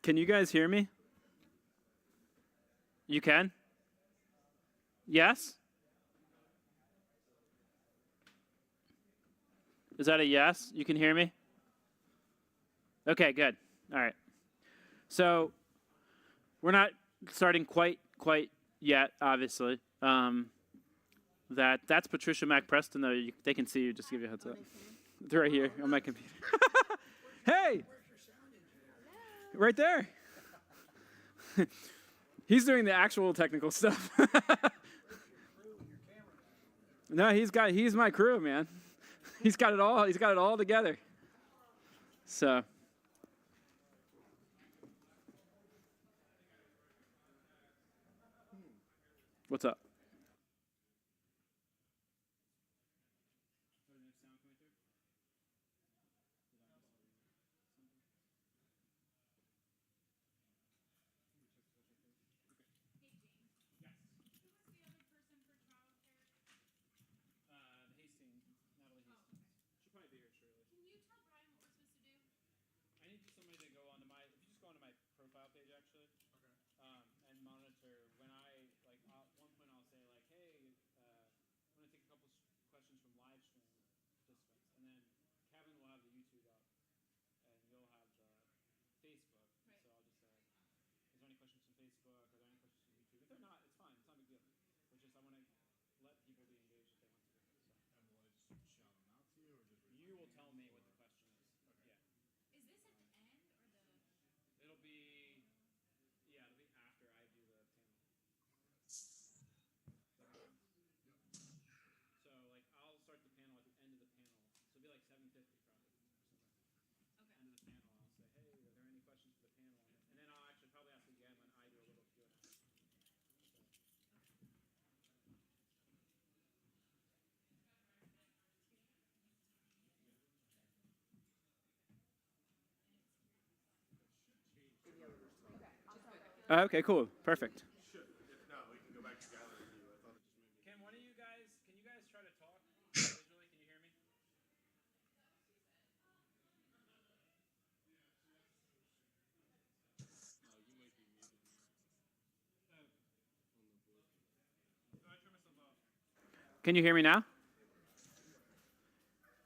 Can you guys hear me? You can? Yes? Is that a yes? You can hear me? Okay, good. All right. So we're not starting quite yet, obviously. That's Patricia Mac Preston, though. They can see you. Just give you a heads up. They're right here on my computer. Hey! Right there. He's doing the actual technical stuff. No, he's my crew, man. He's got it all together. So what's up? Okay, cool. Perfect. Can you guys try to talk visually? Can you hear me? Can you hear me now?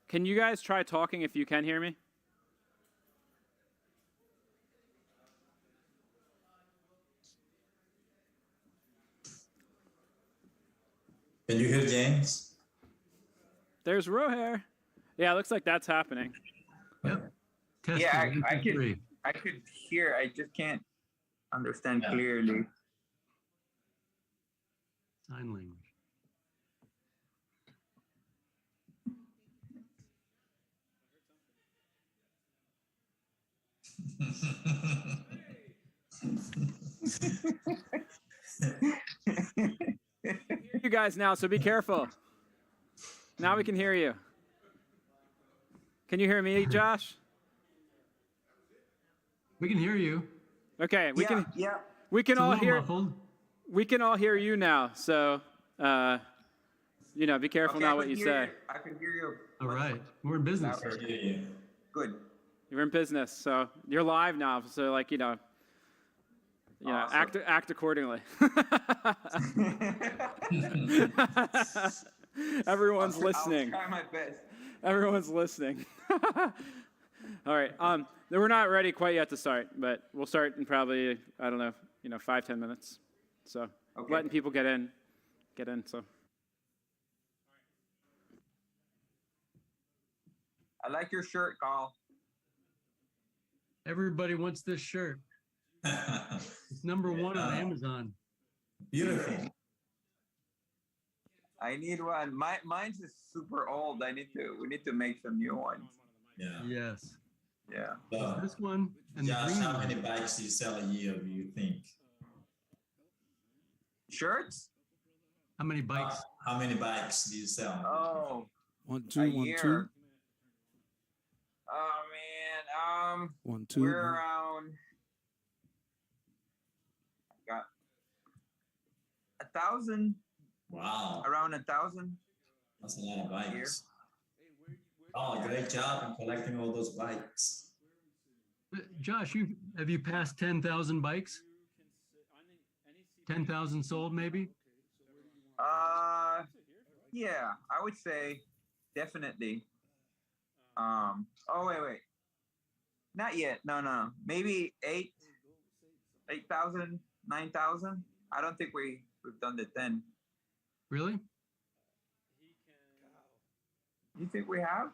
Can you guys try talking if you can hear me? Can you hear James? There's Rohair. Yeah, it looks like that's happening. Yep. Yeah, I could hear. I just can't understand clearly. Sign language. Hear you guys now, so be careful. Now we can hear you. Can you hear me, Josh? We can hear you. Okay, we can It's a all little hear. muffled. We can all hear you now. So, be careful now what you say. I can hear you. All right. We're in business. Good. You're in business, so you're live now. So, Awesome. act accordingly. Everyone's listening. I'll try my best. Everyone's listening. All right. We're not ready quite yet to start, but we'll start in probably 5-10 minutes. So letting people get in. So. I like your shirt, Carl. Everybody wants this shirt. It's number one on Amazon. Beautiful. I need one. Mine's is super old. We need to make some new ones. Yeah. Yes. Yeah. So, This one and the Josh, green how one. many bikes do you sell a year, do you think? Shirts? How many bikes? How many bikes do you sell? Oh, 1 a 2 1 year. 2 Oh man. 1 2. We're around. I got 1,000. Wow, Around 1,000. that's a lot of bikes. Oh, great job in collecting all those bikes. Josh, have you passed 10,000 bikes? 10,000 sold, maybe? Yeah, I would say definitely. Oh, wait. Not yet. No. Maybe 8,000, 9,000. I don't think we've done the 10. Really? You think we have?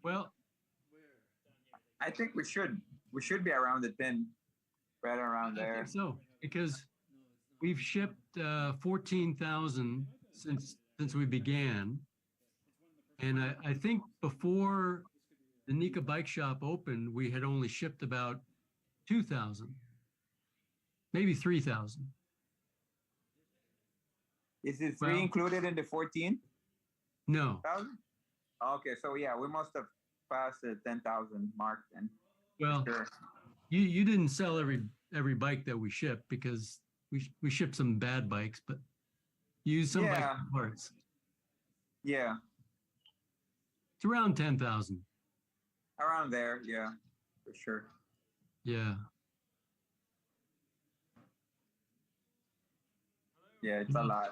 Well, I think we should. We should be around the 10, right around I there. think so, because we've shipped 14,000 since we began. And I think before the Nika Bike Shop opened, we had only shipped about 2,000, maybe 3,000. Is it Well- three included in the 14,000? No, Okay, so yeah, we must have passed the 10,000 mark then. well, Sure. you didn't sell every bike that we shipped because we shipped some bad bikes, but you used some bike Yeah. parts. Yeah, It's around 10,000. around there. Yeah, for sure. Yeah. Yeah, it's a lot.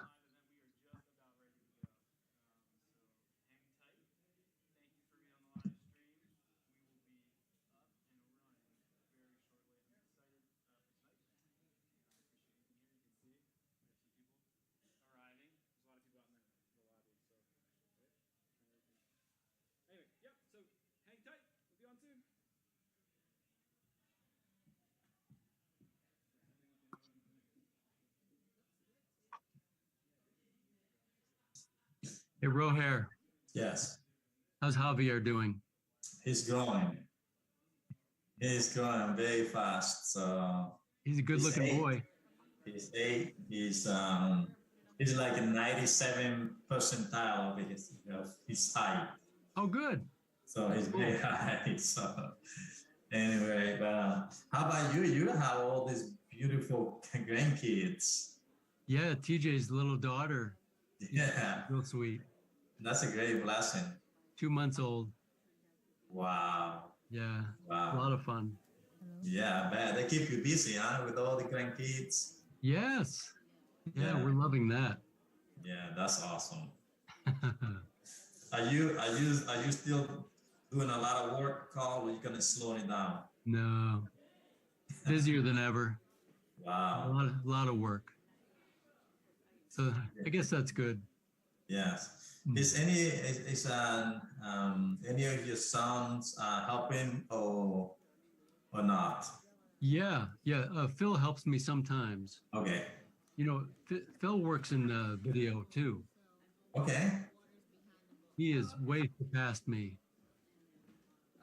Anyway, yep, so hang tight. We'll be on soon. Hey, Roher, Yes, how's Javier doing? he's growing. He's growing very fast. So He's a good-looking eight. boy. he's 8. He's like a 97 percentile of his height. Oh, good. So he's very high. So anyway, but how about you? You have all these beautiful grandkids. Yeah, TJ's little daughter, Yeah, real sweet. that's a great blessing. 2 months old. Wow. Yeah, a Wow. lot of fun. Yeah, I bet they keep you busy, huh? With all the grandkids. Yes. Yeah, Yeah. we're loving that. Yeah, that's awesome. Are you still doing a lot of work, Carl, or are you gonna slow it down? No, busier than ever. A Wow. lot of work. So I guess that's good. Yes. Is any of your sons helping or not? Yeah. Phil helps me sometimes. Okay. You know, Phil works in video too. Okay. He is way past me.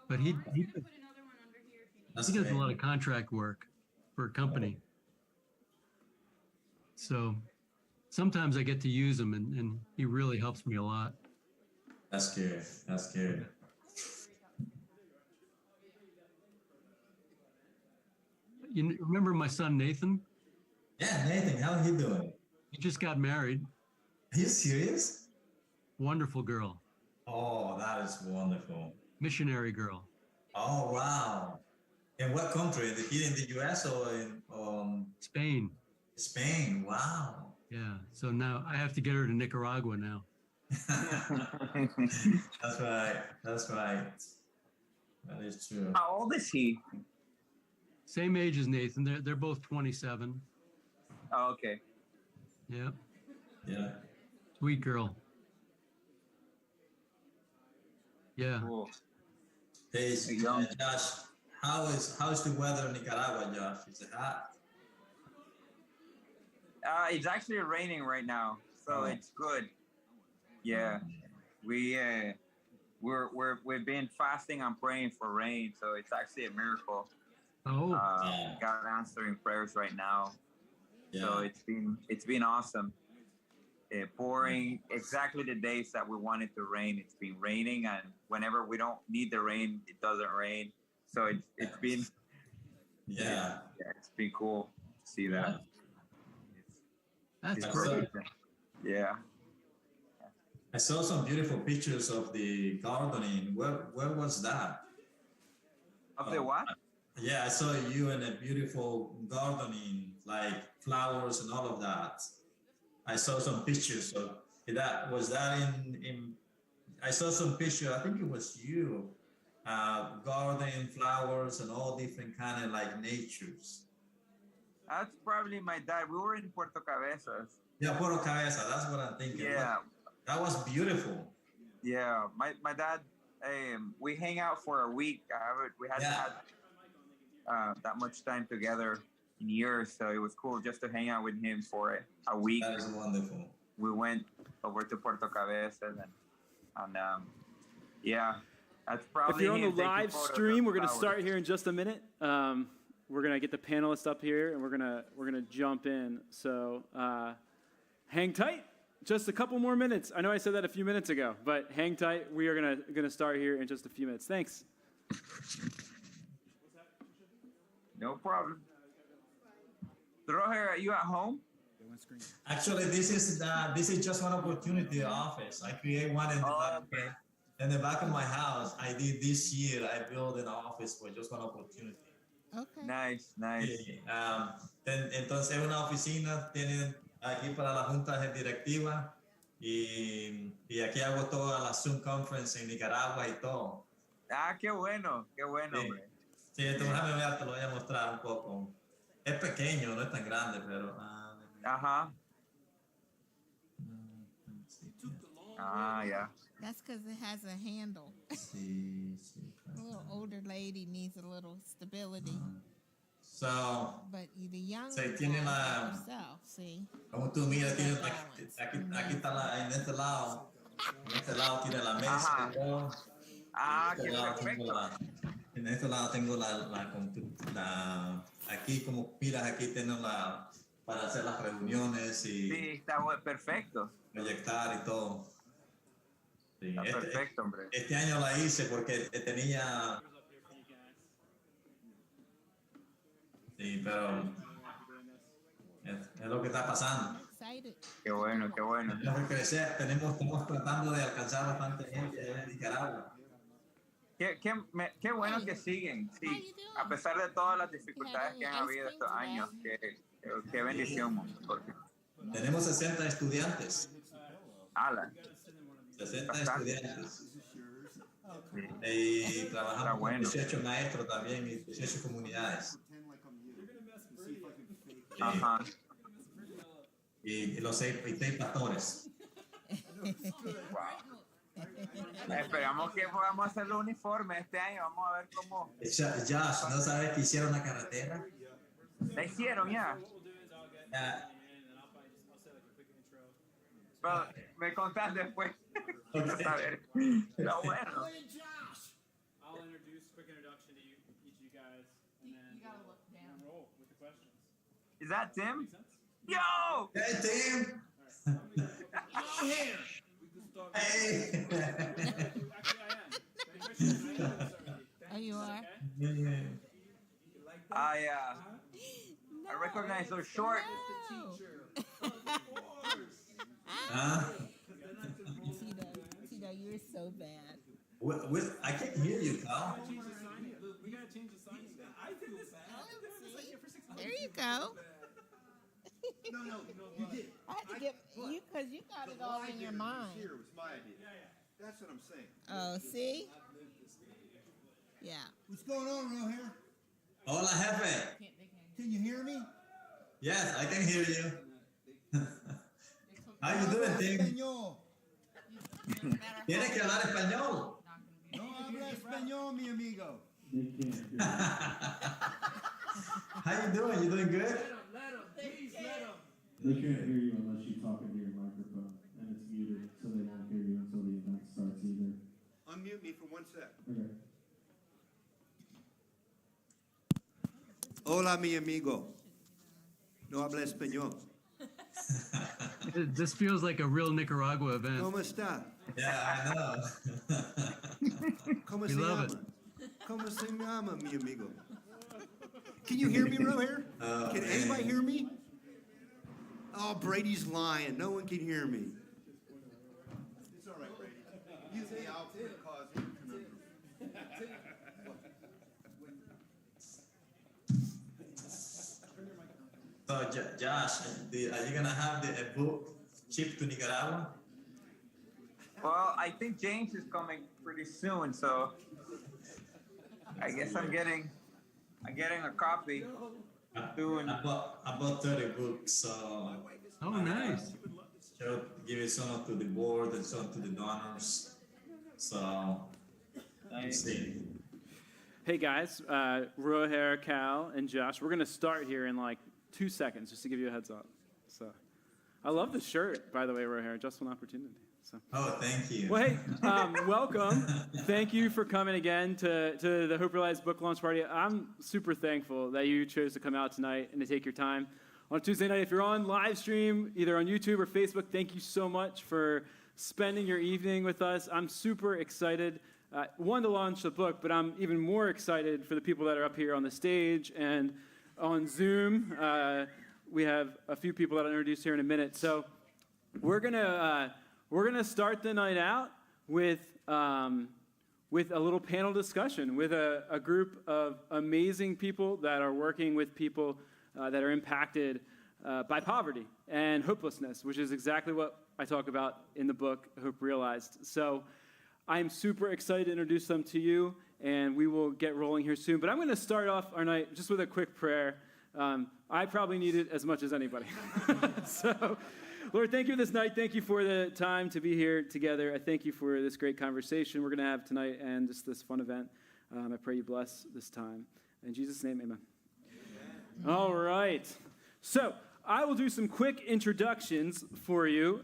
But he That's does great. a lot of contract work for a company. So sometimes I get to use him and he really helps me a lot. That's good. That's good. You remember my son, Nathan? Yeah, Nathan, how are you doing? He just got married. Are you serious? Wonderful girl, Oh, that is wonderful. missionary girl. Oh, wow. In what country? Here in the US or in Spain. Spain? Wow. Yeah. So now I have to get her to Nicaragua now. That's right. That's right. That is true. How old is he? Same age as Nathan. They're both 27. Oh, okay. Yep. Yeah. Sweet girl. Yeah. Cool. Hey, young. Josh, how's the weather in Nicaragua, Josh? Is it hot? It's actually raining right now, so Oh. it's good. Yeah, we've been fasting and praying for rain, so it's actually a miracle. Oh, Yeah. God answering prayers right now. Yeah. So it's been awesome. Pouring exactly the days that we want it to rain. It's been raining, and whenever we don't need the rain, it doesn't rain. So it's been Yeah. it's been cool to see that. that's Yeah. great. Yeah. I saw some beautiful pictures of the gardening. Where was that? Of the what? Yeah, I saw you in a beautiful gardening, like flowers and all of that. I saw some pictures of that. Was that in? I saw some picture. I think it was you, garden flowers and all different kind of like natures. That's probably my dad. We were in Puerto Cabezas. Yeah, Puro Cabeza. That's what I'm thinking. Yeah, That was beautiful. yeah. My dad. We hang out for a week. We hadn't Yeah. had that much time together in years, so it was cool just to hang out with him for a week. That is wonderful. We went over to Puerto Cabezas and yeah, that's probably. If you're on the him taking live photos of stream, we're gonna flowers. start here in just a minute. We're gonna get the panelists up here, and we're gonna jump in. So hang tight. Just a couple more minutes. I know I said that a few minutes ago, but hang tight. We are gonna start here in just a few minutes. Thanks. No problem. Roger, are you at home? Actually, this is just one opportunity office. I create one in the back of my house. I did this year. I built an office for just one opportunity. Okay. Nice, nice. Entonces es una oficina, tienen aquí para la junta directiva y aquí hago toda la Zoom conference en Nicaragua y todo. Ah, qué bueno, Sí, hombre. sí, esto déjame ver, te lo voy a mostrar un poco. Es pequeño, no es tan grande, pero... Ajá. Ah, yeah. That's because it has a handle. Sí, sí. A little older lady needs a little stability, So, but the young Sí, tiene la- yourself, see. como tú miras, tiene, aquí está en este lado tiene la mesa. Ajá. y todo. Ah, En qué este lado tengo perfecto. en este lado tengo aquí como miras, aquí tengo para hacer las reuniones y Sí, está perfecto. proyectar y todo. Sí, Está perfecto, hombre. este año la hice porque tenía... Sí, pero es lo que está pasando. Excited. Qué bueno, qué bueno. Tenemos que crecer, estamos tratando de alcanzar bastante gente en Nicaragua. Qué bueno que siguen, sí. A pesar de todas las dificultades que han habido estos años, qué bendición, porque Tenemos 60 estudiantes. ala, 60 Bastante. estudiantes. sí. Y trabajamos Está bueno. con 18 maestros también y 18 comunidades. Ajá. Y los 6 pastores. Esperamos que podamos hacer los uniformes este año. Vamos a ver cómo Josh, ¿no sabes que hicieron una carretera? la hicieron ya. Ah, Pero me contás después. Ok. Quiero saber. Pero bueno. I'll introduce quick introduction to each of you guys, and then you gotta look down. Roll with the questions. Is that Tim? Yo! Hey, Tim! Hey! Oh, you are? I recognize those short. No. Huh? Tito, you're so bad. I can't hear you, Kyle. We gotta change the sign. There you go. No, you did. I had to get you because you got it all in your mind. Here was my idea. That's what I'm saying. Oh, see? Yeah. What's going on around here? Hola, jefe. Can you hear me? Yes, I can hear you. How you doing, Tim? Español. Tienes que hablar español. No habla español, mi amigo. How you doing? You doing good? They can't hear you unless you talk into your microphone, and it's muted, so they won't hear you until the event starts either. Unmute me for 1 sec. Okay. Hola, mi amigo. No habla español. This feels like a real Nicaragua event. ¿Cómo está? Yeah, I know. ¿Cómo We se love llama? ¿Cómo se llama, mi amigo? Can you hear me right here? Oh, Can man. anybody hear me? Oh, Brady's lying. No one can hear me. It's all right, Brady. Use the output cause you conundrum. So, Josh, are you gonna have a book shipped to Nicaragua? Well, I think James is coming pretty soon, so I guess I'm getting a copy soon. I bought 30 books, so Oh, nice. I'll give it some to the board and some to the donors. So, let's see. Hey guys, Roher, Cal, and Josh, we're going to start here in like 2 seconds, just to give you a heads up. So, I love the shirt, by the way, Roher, just one opportunity. So. Oh, thank you. Well, hey, welcome. Thank you for coming again to the Hope Realized book launch party. I'm super thankful that you chose to come out tonight and to take your time on Tuesday night. If you're on live stream, either on YouTube or Facebook, thank you so much for spending your evening with us. I'm super excited, one, to launch the book, but I'm even more excited for the people that are up here on the stage and on Zoom. We have a few people that I'll introduce here in a minute. So we're gonna start the night out with a little panel discussion with a group of amazing people that are working with people that are impacted by poverty and hopelessness, which is exactly what I talk about in the book, Hope Realized. So I'm super excited to introduce them to you, and we will get rolling here soon. But I'm going to start off our night just with a quick prayer. I probably need it as much as anybody. So, Lord, thank you for this night. Thank you for the time to be here together. I thank you for this great conversation we're going to have tonight and just this fun event. I pray you bless this time. In Jesus' name, amen. All right. So I will do some quick introductions for you.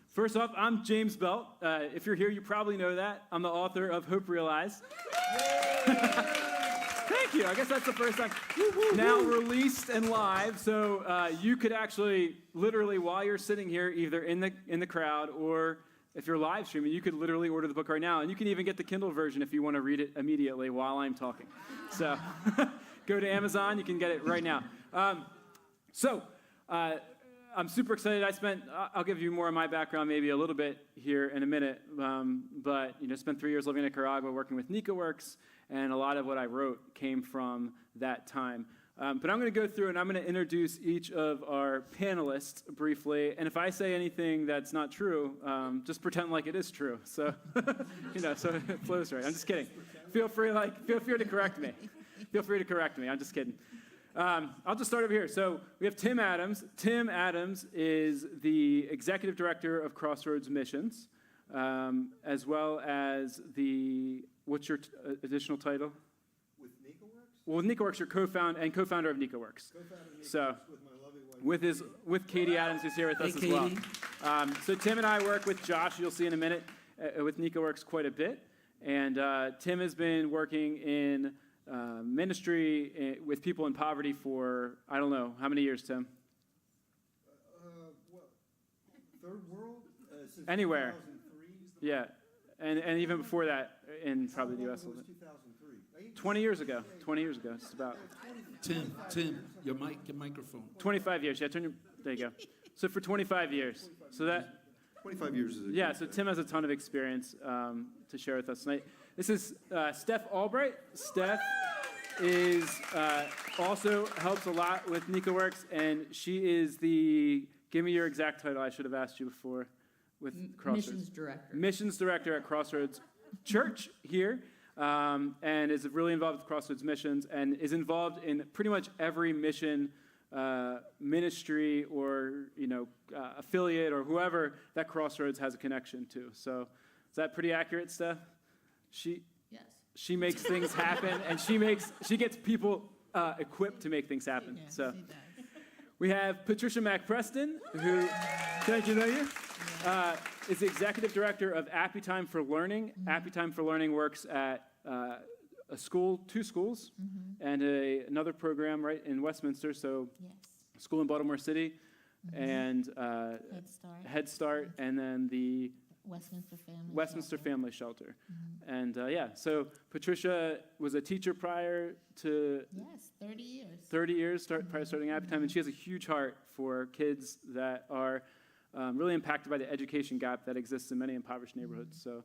First off, I'm James Belt. If you're here, you probably know that. I'm the author of Hope Realized. Thank you. I guess that's the first time. Now released and live, so you could actually, literally, while you're sitting here, either in the crowd or if you're live streaming, you could literally order the book right now, and you can even get the Kindle version if you want to read it immediately while I'm talking. So go to Amazon. You can get it right now. I'm super excited. I'll give you more of my background maybe a little bit here in a minute, but spent 3 years living in Nicaragua working with NicaWorks, and a lot of what I wrote came from that time. But I'm going to go through and I'm going to introduce each of our panelists briefly, and if I say anything that's not true, just pretend like it is true. So, so it flows right. I'm just kidding. Feel free to correct me. Feel free to correct me. I'm just kidding. I'll just start over here. So we have Tim Adams. Tim Adams is the executive director of Crossroads Missions, as well as what's your additional title? With NicaWorks? Well, with NicaWorks, you're co-founder of NicaWorks. So, with my lovely wife. With Katie Adams, who's here with us as well. So Tim and I work with Josh, you'll see in a minute, with NicaWorks quite a bit. And Tim has been working in ministry with people in poverty for, I don't know, how many years, Tim? Third world? Since Anywhere. 2003? Yeah, and even before that in probably the U.S. a little bit. 2003. 20 years ago, just about. Tim, your microphone. 25 years, yeah, there you go. So for 25 years. So that, 25 years is a yeah, so Tim has a ton of experience to share with us tonight. This is Steph Albright. Steph is also helps a lot with NicaWorks, and she is give me your exact title, I should have asked you before, with Crossroads. Missions Director. Missions Director at Crossroads Church here, and is really involved with Crossroads Missions, and is involved in pretty much every mission ministry or affiliate or whoever that Crossroads has a connection to. So is that pretty accurate, Steph? Yes. She makes things happen, and she gets people equipped to make things happen. Yes, So he does. we have Patricia McPreston, who, thank you, is the executive director of Appy Time for Learning. Appy Time for Learning works at two schools, and another program right in Westminster. So Yes. a school in Baltimore City, and Head Start, and then the Westminster Family Shelter. And so Patricia was a teacher prior to Yes, 30 years. 30 years prior to starting Appy Time, and she has a huge heart for kids that are really impacted by the education gap that exists in many impoverished neighborhoods. So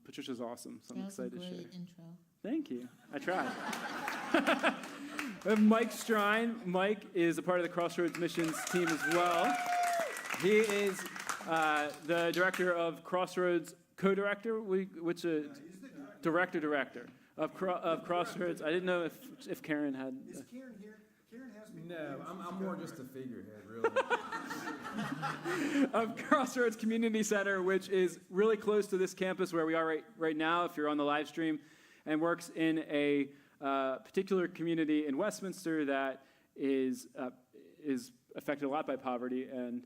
Patricia's awesome, so I'm That was a excited to share. great intro. Thank you. I tried. We have Mike Strine. Mike is a part of the Crossroads Missions team as well. He is the director of Crossroads, co-director, director of Crossroads. I didn't know if Karen had. Is Karen here? Karen has me. No, I'm more just a figurehead, really. Of Crossroads Community Center, which is really close to this campus where we are right now, if you're on the live stream, and works in a particular community in Westminster that is affected a lot by poverty, and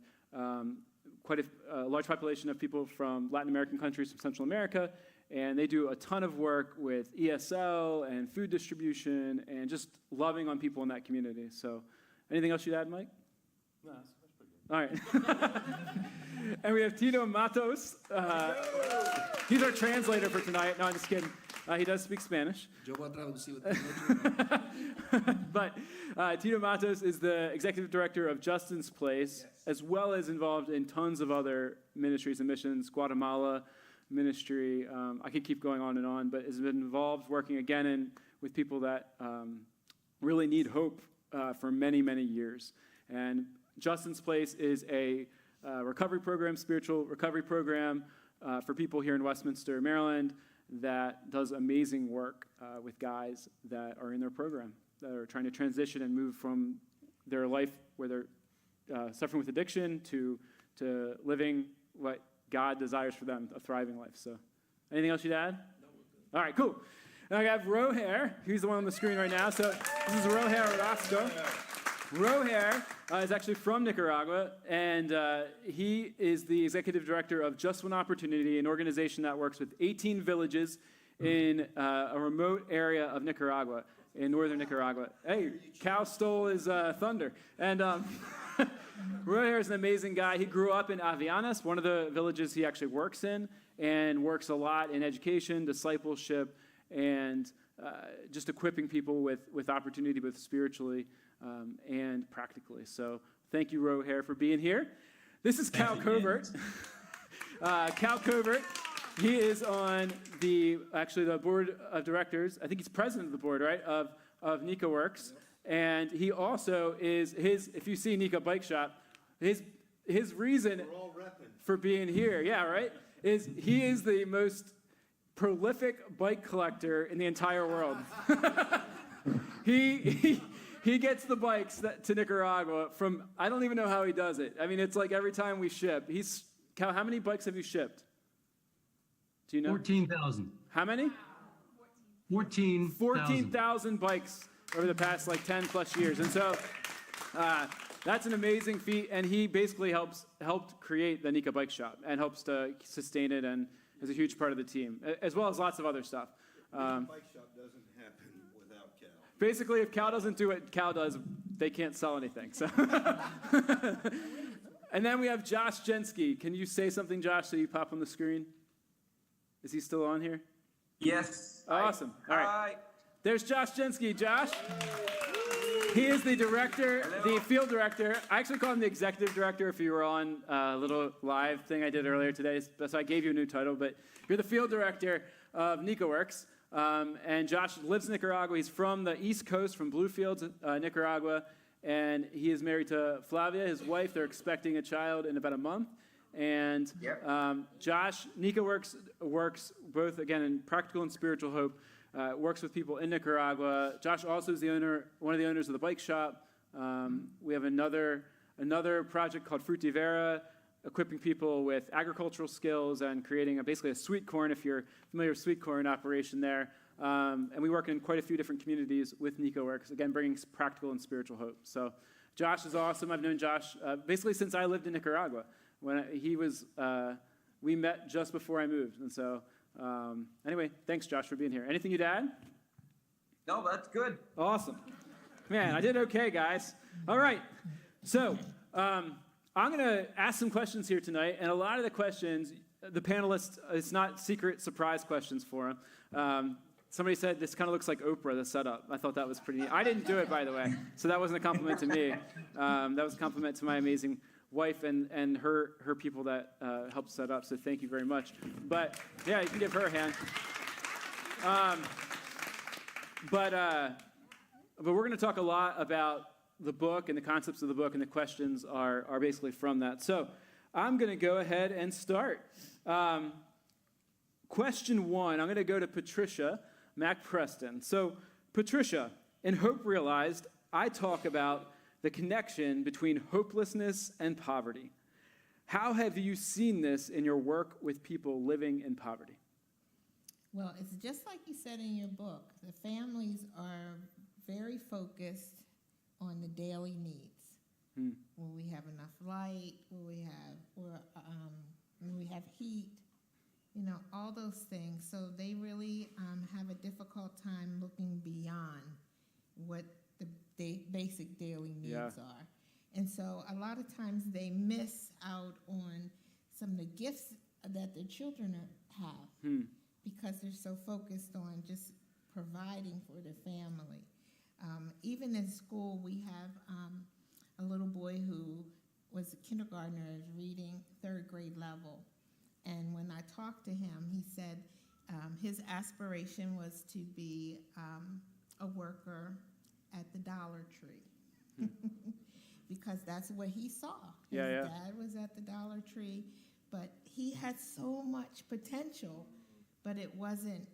quite a large population of people from Latin American countries, from Central America, and they do a ton of work with ESL and food distribution and just loving on people in that community. So anything else you'd add, Mike? No, that's pretty good. All right. And we have Tito Matos. He's our translator for tonight. No, I'm just kidding. He does speak Spanish. Yo voy a traducir But Tito Matos is the executive director of Justin's Place, as well as involved in tons of other ministries and missions, Guatemala ministry. I could keep going on, but has been involved working again with people that really need hope for many, many years. And Justin's Place is a recovery program, spiritual recovery program for people here in Westminster, Maryland, that does amazing work with guys that are in their program, that are trying to transition and move from their life where they're suffering with addiction to living what God desires for them, a thriving life. So anything else you'd add? No. All right, cool. Now I have Roher. He's the one on the screen right now. So this is Roher Orozco. Roher is actually from Nicaragua, and he is the executive director of Just One Opportunity, an organization that works with 18 villages in a remote area of Nicaragua, in northern Nicaragua. Hey, Cal stole his thunder. And Roher is an amazing guy. He grew up in Avianas, one of the villages he actually works in, and works a lot in education, discipleship, and just equipping people with opportunity, both spiritually and practically. So thank you, Roher, for being here. This is Cal Covert. Cal Covert, he is on the board of directors. I think he's president of the board, right, of NicaWorks. And he also is if you see Nica Bike Shop, his reason for being here, yeah, right, is he is the most prolific bike collector in the entire world. He gets the bikes to Nicaragua from, I don't even know how he does it. I mean, it's like every time we ship. Cal, how many bikes have you shipped? Do you know? 14,000. How many? 14,000. 14,000 bikes over the past 10 plus years. And so that's an amazing feat. And he basically helped create the Nica Bike Shop and helps to sustain it and is a huge part of the team, as well as lots of other stuff. Bike shop doesn't happen without Cal. Basically, if Cal doesn't do what Cal does, they can't sell anything. So, and then we have Josh Jensky. Can you say something, Josh, so you pop on the screen? Is he still on here? Yes. Awesome. All right. Hi. There's Josh Jensky. Josh, he is the director, the field director. I actually call him the executive director if you were on a little live thing I did earlier today. So I gave you a new title, but you're the field director of NicaWorks. And Josh lives in Nicaragua. He's from the East Coast, from Bluefields, Nicaragua. And he is married to Flavia, his wife. They're expecting a child in about a month. And Josh, NicaWorks works both, again, in practical and spiritual hope. Works with people in Nicaragua. Josh also is one of the owners of the bike shop. We have another project called Frutivera, equipping people with agricultural skills and creating basically a sweet corn, if you're familiar with sweet corn operation there. And we work in quite a few different communities with NicaWorks, again, bringing practical and spiritual hope. So Josh is awesome. I've known Josh basically since I lived in Nicaragua. We met just before I moved. And so anyway, thanks, Josh, for being here. Anything you'd add? No, that's good. Awesome. Man, I did okay, guys. All right. So I'm going to ask some questions here tonight, and a lot of the questions, the panelists, it's not secret surprise questions for them. Somebody said this kind of looks like Oprah, the setup. I thought that was pretty neat. I didn't do it, by the way, so that wasn't a compliment to me. That was a compliment to my amazing wife and her people that helped set up, so thank you very much. But, yeah, you can give her a hand. but we're going to talk a lot about the book and the concepts of the book, and the questions are basically from that. So I'm going to go ahead and start. Question 1, I'm going to go to Patricia MacPreston. So Patricia, in Hope Realized, I talk about the connection between hopelessness and poverty. How have you seen this in your work with people living in poverty? Well, it's just like you said in your book. The families are very focused on the daily needs. Will we have enough light? Will we have heat? You know, all those things. So they really have a difficult time looking beyond what the basic daily needs are. And so a lot of times they miss out on some of the gifts that their children have because they're so focused on just providing for their family. Even in school, we have a little boy who was a kindergartner, is reading 3rd grade level. And when I talked to him, he said his aspiration was to be a worker at the Dollar Tree because that's what he saw. His dad was at the Dollar Tree, but he had so much potential, but it wasn't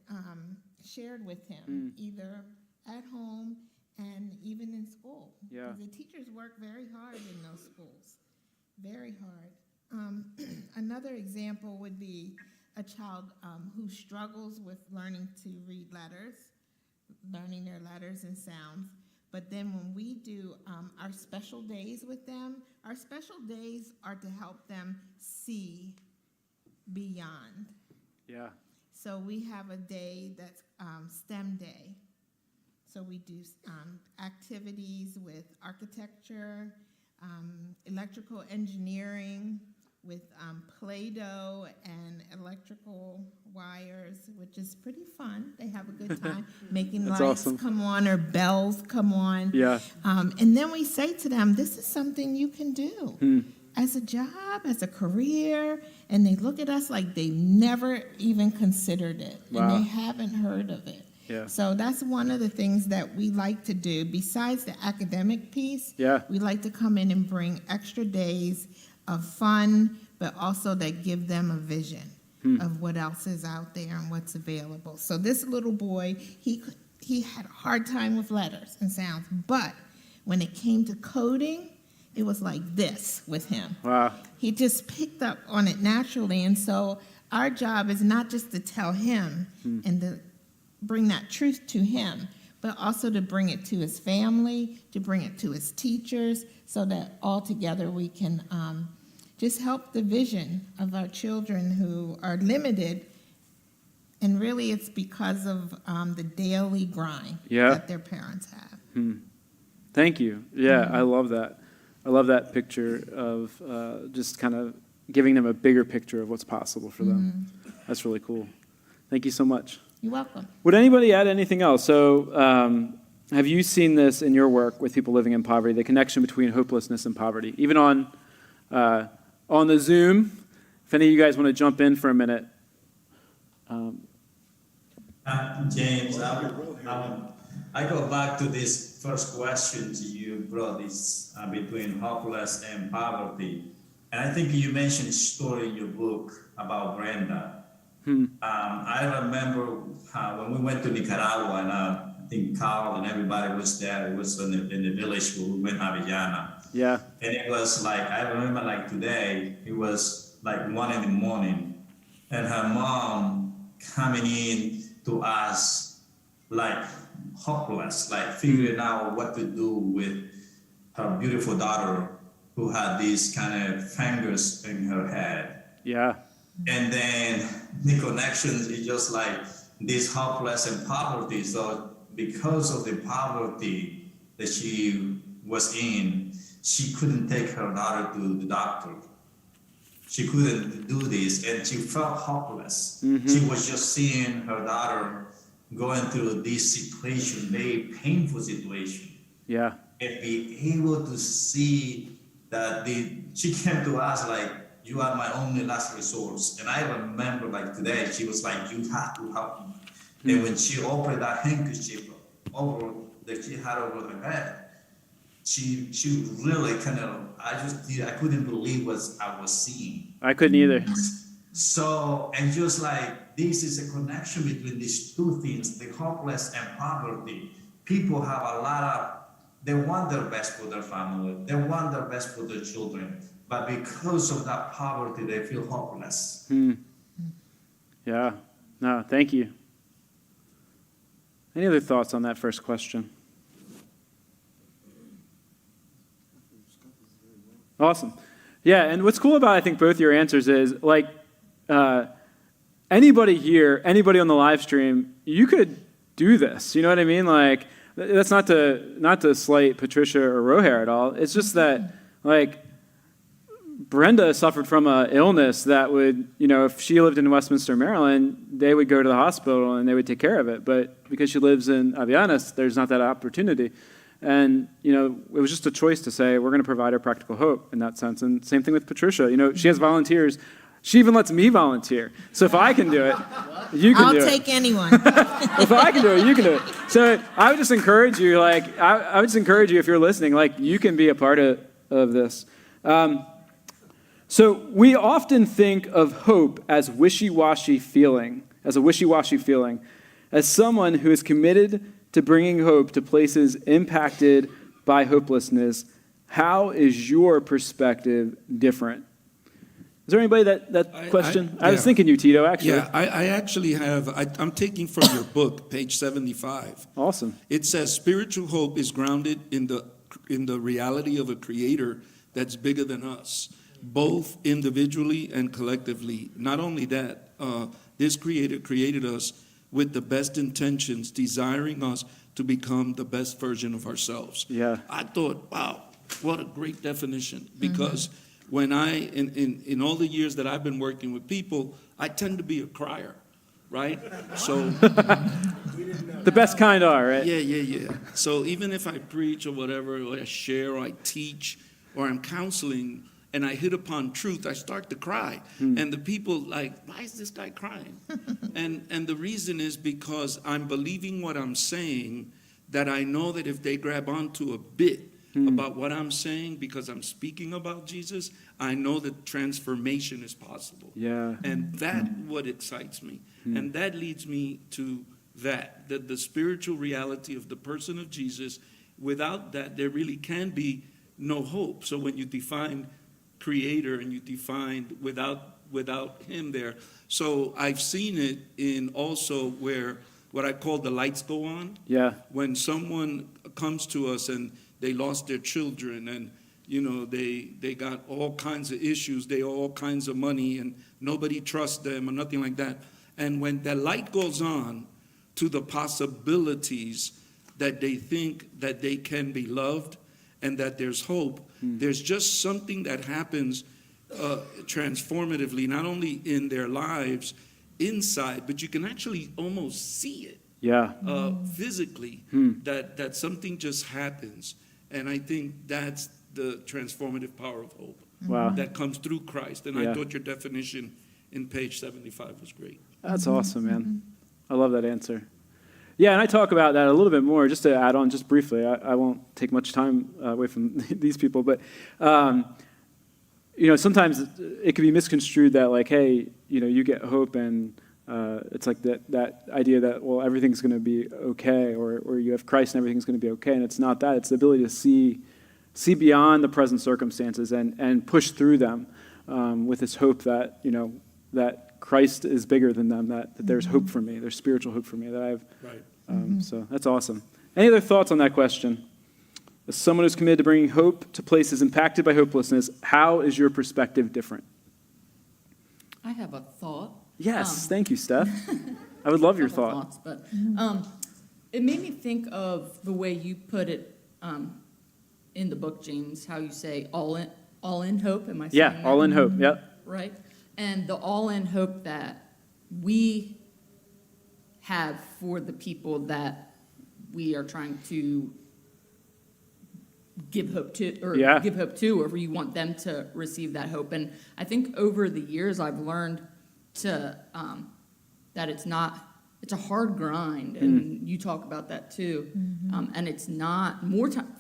shared with him either at home and even in school. Yeah. The teachers work very hard in those schools, very hard. Another example would be a child who struggles with learning to read letters, learning their letters and sounds. But then when we do our special days with them, our special days are to help them see beyond. Yeah. So we have a day that's STEM Day. So we do activities with architecture, electrical engineering, with Play-Doh and electrical wires, which is pretty fun. They have a good time making That's lights awesome. come on or bells come on. Yeah. And then we say to them, this is something you can do as a job, as a career. And they look at us like they never even considered it. Wow. And they haven't heard of it. Yeah. So that's one of the things that we like to do. Besides the academic piece, Yeah. we like to come in and bring extra days of fun, but also that give them a vision of what else is out there and what's available. So this little boy, he had a hard time with letters and sounds, but when it came to coding, it was like this with him. Wow. He just picked up on it naturally, and so our job is not just to tell him and to bring that truth to him, but also to bring it to his family, to bring it to his teachers, so that all together we can just help the vision of our children who are limited. And really it's because of the daily grind that their parents have. Thank you. Yeah, I love that. I love that picture of just kind of giving them a bigger picture of what's possible for them. That's really cool. Thank you so much. You're welcome. Would anybody add anything else? So have you seen this in your work with people living in poverty, the connection between hopelessness and poverty? Even on the Zoom, if any of you guys want to jump in for a minute. James, I go back to this first question you brought, this between hopeless and poverty. And I think you mentioned a story in your book about Brenda. I remember when we went to Nicaragua, and I think Carl and everybody was there. It was in the village where we went, Avellana. Yeah. And it was like, I remember like today, it was like 1 a.m, and her mom coming in to us like hopeless, like figuring out what to do with her beautiful daughter who had these kind of fingers in her head. Yeah. And then the connections is just like this hopeless and poverty. So because of the poverty that she was in, she couldn't take her daughter to the doctor. She couldn't do this, and she felt hopeless. She was just seeing her daughter going through this situation, very painful situation. Yeah. And be able to see that she came to us like, you are my only last resource. And I remember like today, she was like, you have to help me. And when she opened that handkerchief over that she had over the bed, she really kind of, I couldn't believe what I was seeing. I couldn't either. So, and just like this is a connection between these two things, the hopeless and poverty. People have a lot of, they want their best for their family, they want their best for their children, but because of that poverty, they feel hopeless. Yeah. No, thank you. Any other thoughts on that first question? Awesome. Yeah, and what's cool about, I think, both your answers is, like, anybody here, anybody on the live stream, you could do this. You know what I mean? Like, that's not to slight Patricia or Rohair at all. It's just that, like, Brenda suffered from an illness that would, you know, if she lived in Westminster, Maryland, they would go to the hospital and they would take care of it. But because she lives in Avianes, there's not that opportunity. And, you know, it was just a choice to say, we're going to provide her practical hope in that sense. And same thing with Patricia. You know, she has volunteers. She even lets me volunteer. So if I can do it, you can do it. I'll take anyone. If I can do it, you can do it. So I would just encourage you, like, I would just encourage you, if you're listening, like, you can be a part of this. So we often think of hope as wishy-washy feeling, as someone who is committed to bringing hope to places impacted by hopelessness. How is your perspective different? Is there anybody that question? I was thinking you, Tito, actually. Yeah, I actually have, I'm taking from your book, page 75. Awesome. It says spiritual hope is grounded in the reality of a creator that's bigger than us, both individually and collectively. Not only that, this creator created us with the best intentions, desiring us to become the best version of ourselves. Yeah. I thought, wow, what a great definition. Because when in all the years that I've been working with people, I tend to be a crier, right? So the best kind are, right? Yeah. So even if I preach or whatever, or I share, or I teach, or I'm counseling, and I hit upon truth, I start to cry. And the people like, why is this guy crying? and the reason is because I'm believing what I'm saying, that I know that if they grab onto a bit about what I'm saying, because I'm speaking about Jesus, I know that transformation is possible. Yeah. And that's what excites me. And that leads me to that the spiritual reality of the person of Jesus. Without that, there really can be no hope. So when you define creator and you define without him there. So I've seen it in also where what I call the lights go on. Yeah. When someone comes to us and they lost their children and, you know, they got all kinds of issues, they owe all kinds of money and nobody trusts them or nothing like that. And when that light goes on to the possibilities that they think that they can be loved and that there's hope, there's just something that happens transformatively, not only in their lives inside, but you can actually almost see it. Yeah. Physically, that something just happens. And I think that's the transformative power of hope. Wow. That comes through Christ. And I thought your definition in page 75 was great. That's awesome, man. I love that answer. Yeah, and I talk about that a little bit more, just to add on just briefly. I won't take much time away from these people, but, you know, sometimes it can be misconstrued that, like, hey, you know, you get hope and it's like that idea that, well, everything's going to be okay, or you have Christ and everything's going to be okay, and it's not that. It's the ability to see beyond the present circumstances and push through them with this hope that, you know, that Christ is bigger than them, that there's hope for me, there's spiritual hope for me that I have. Right. So that's awesome. Any other thoughts on that question? As someone who's committed to bringing hope to places impacted by hopelessness, how is your perspective different? I have a thought. Yes, thank you, Steph. I would love your Couple thought. thoughts, but it made me think of the way you put it in the book, James, how you say all in hope. Am I saying Yeah, that? all in hope, yep. Right? And the all in hope that we have for the people that we are trying to give hope to, or we want them to receive that hope. And I think over the years I've learned to that it's not it's a hard grind, and you talk about that too. And it's not,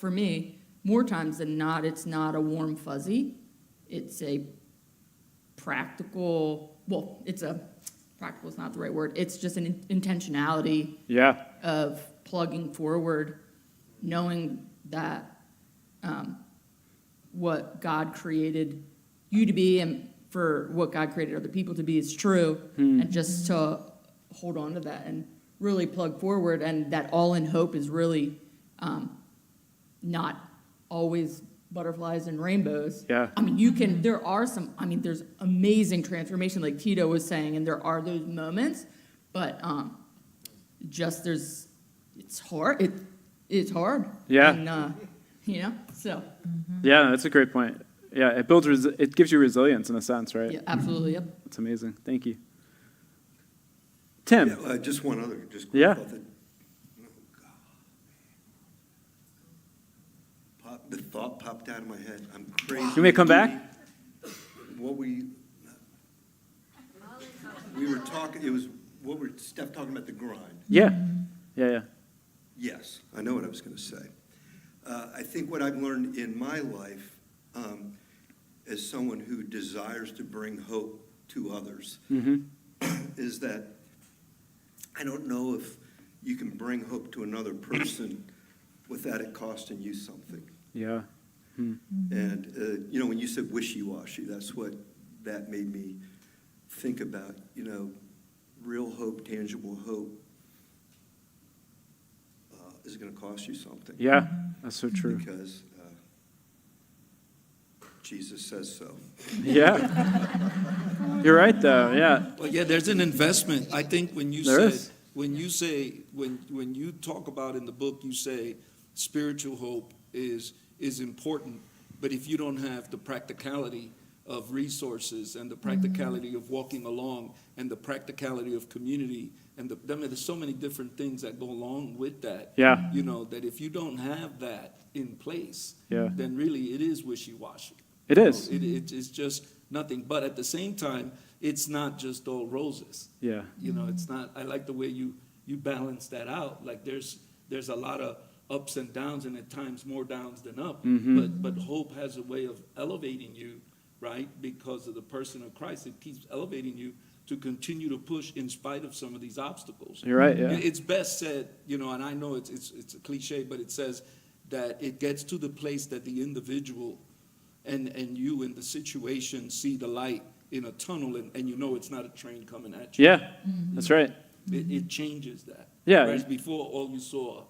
for me, more times than not, it's not a warm fuzzy. It's a practical, practical is not the right word. It's just an intentionality Yeah. of plugging forward, knowing that what God created you to be and for what God created other people to be is true, and just to hold on to that and really plug forward. And that all in hope is really not always butterflies and rainbows. Yeah. I mean, there's amazing transformation, like Tito was saying, and there are those moments, but it's hard. It's hard. Yeah. And, so. Yeah, that's a great point. Yeah, it gives you resilience in a sense, right? Yeah, absolutely, yep. That's amazing. Thank you. Tim. Yeah, just one other, just Yeah. quick thought that- the thought popped out of my head. I'm crazy. You may come back. What we were talking, Steph talking about the grind. Yeah. Yeah. Yes, I know what I was going to say. I think what I've learned in my life, as someone who desires to bring hope to others, is that I don't know if you can bring hope to another person without it costing you something. Yeah. And, when you said wishy-washy, that's what that made me think about, real hope, tangible hope is going to cost you something. Yeah, that's so true. Because Jesus says so. Yeah. You're right, though. Yeah. Well, yeah, there's an investment. I think when you There said, is. when you talk about in the book, you say spiritual hope is important, but if you don't have the practicality of resources and the practicality of walking along and the practicality of community and there's so many different things that go along with that. Yeah. That if you don't have that in place, Yeah. then really it is wishy-washy. It is. It's just nothing. But at the same time, it's not just all roses. Yeah. It's not. I like the way you balance that out. Like there's a lot of ups and downs, and at times more downs than up. But hope has a way of elevating you, right? Because of the person of Christ, it keeps elevating you to continue to push in spite of some of these obstacles. You're right, yeah. It's best said, and I know it's a cliche, but it says that it gets to the place that the individual and you in the situation see the light in a tunnel, and it's not a train coming at you. Yeah, that's right. It changes that. Yeah. Whereas before, all you saw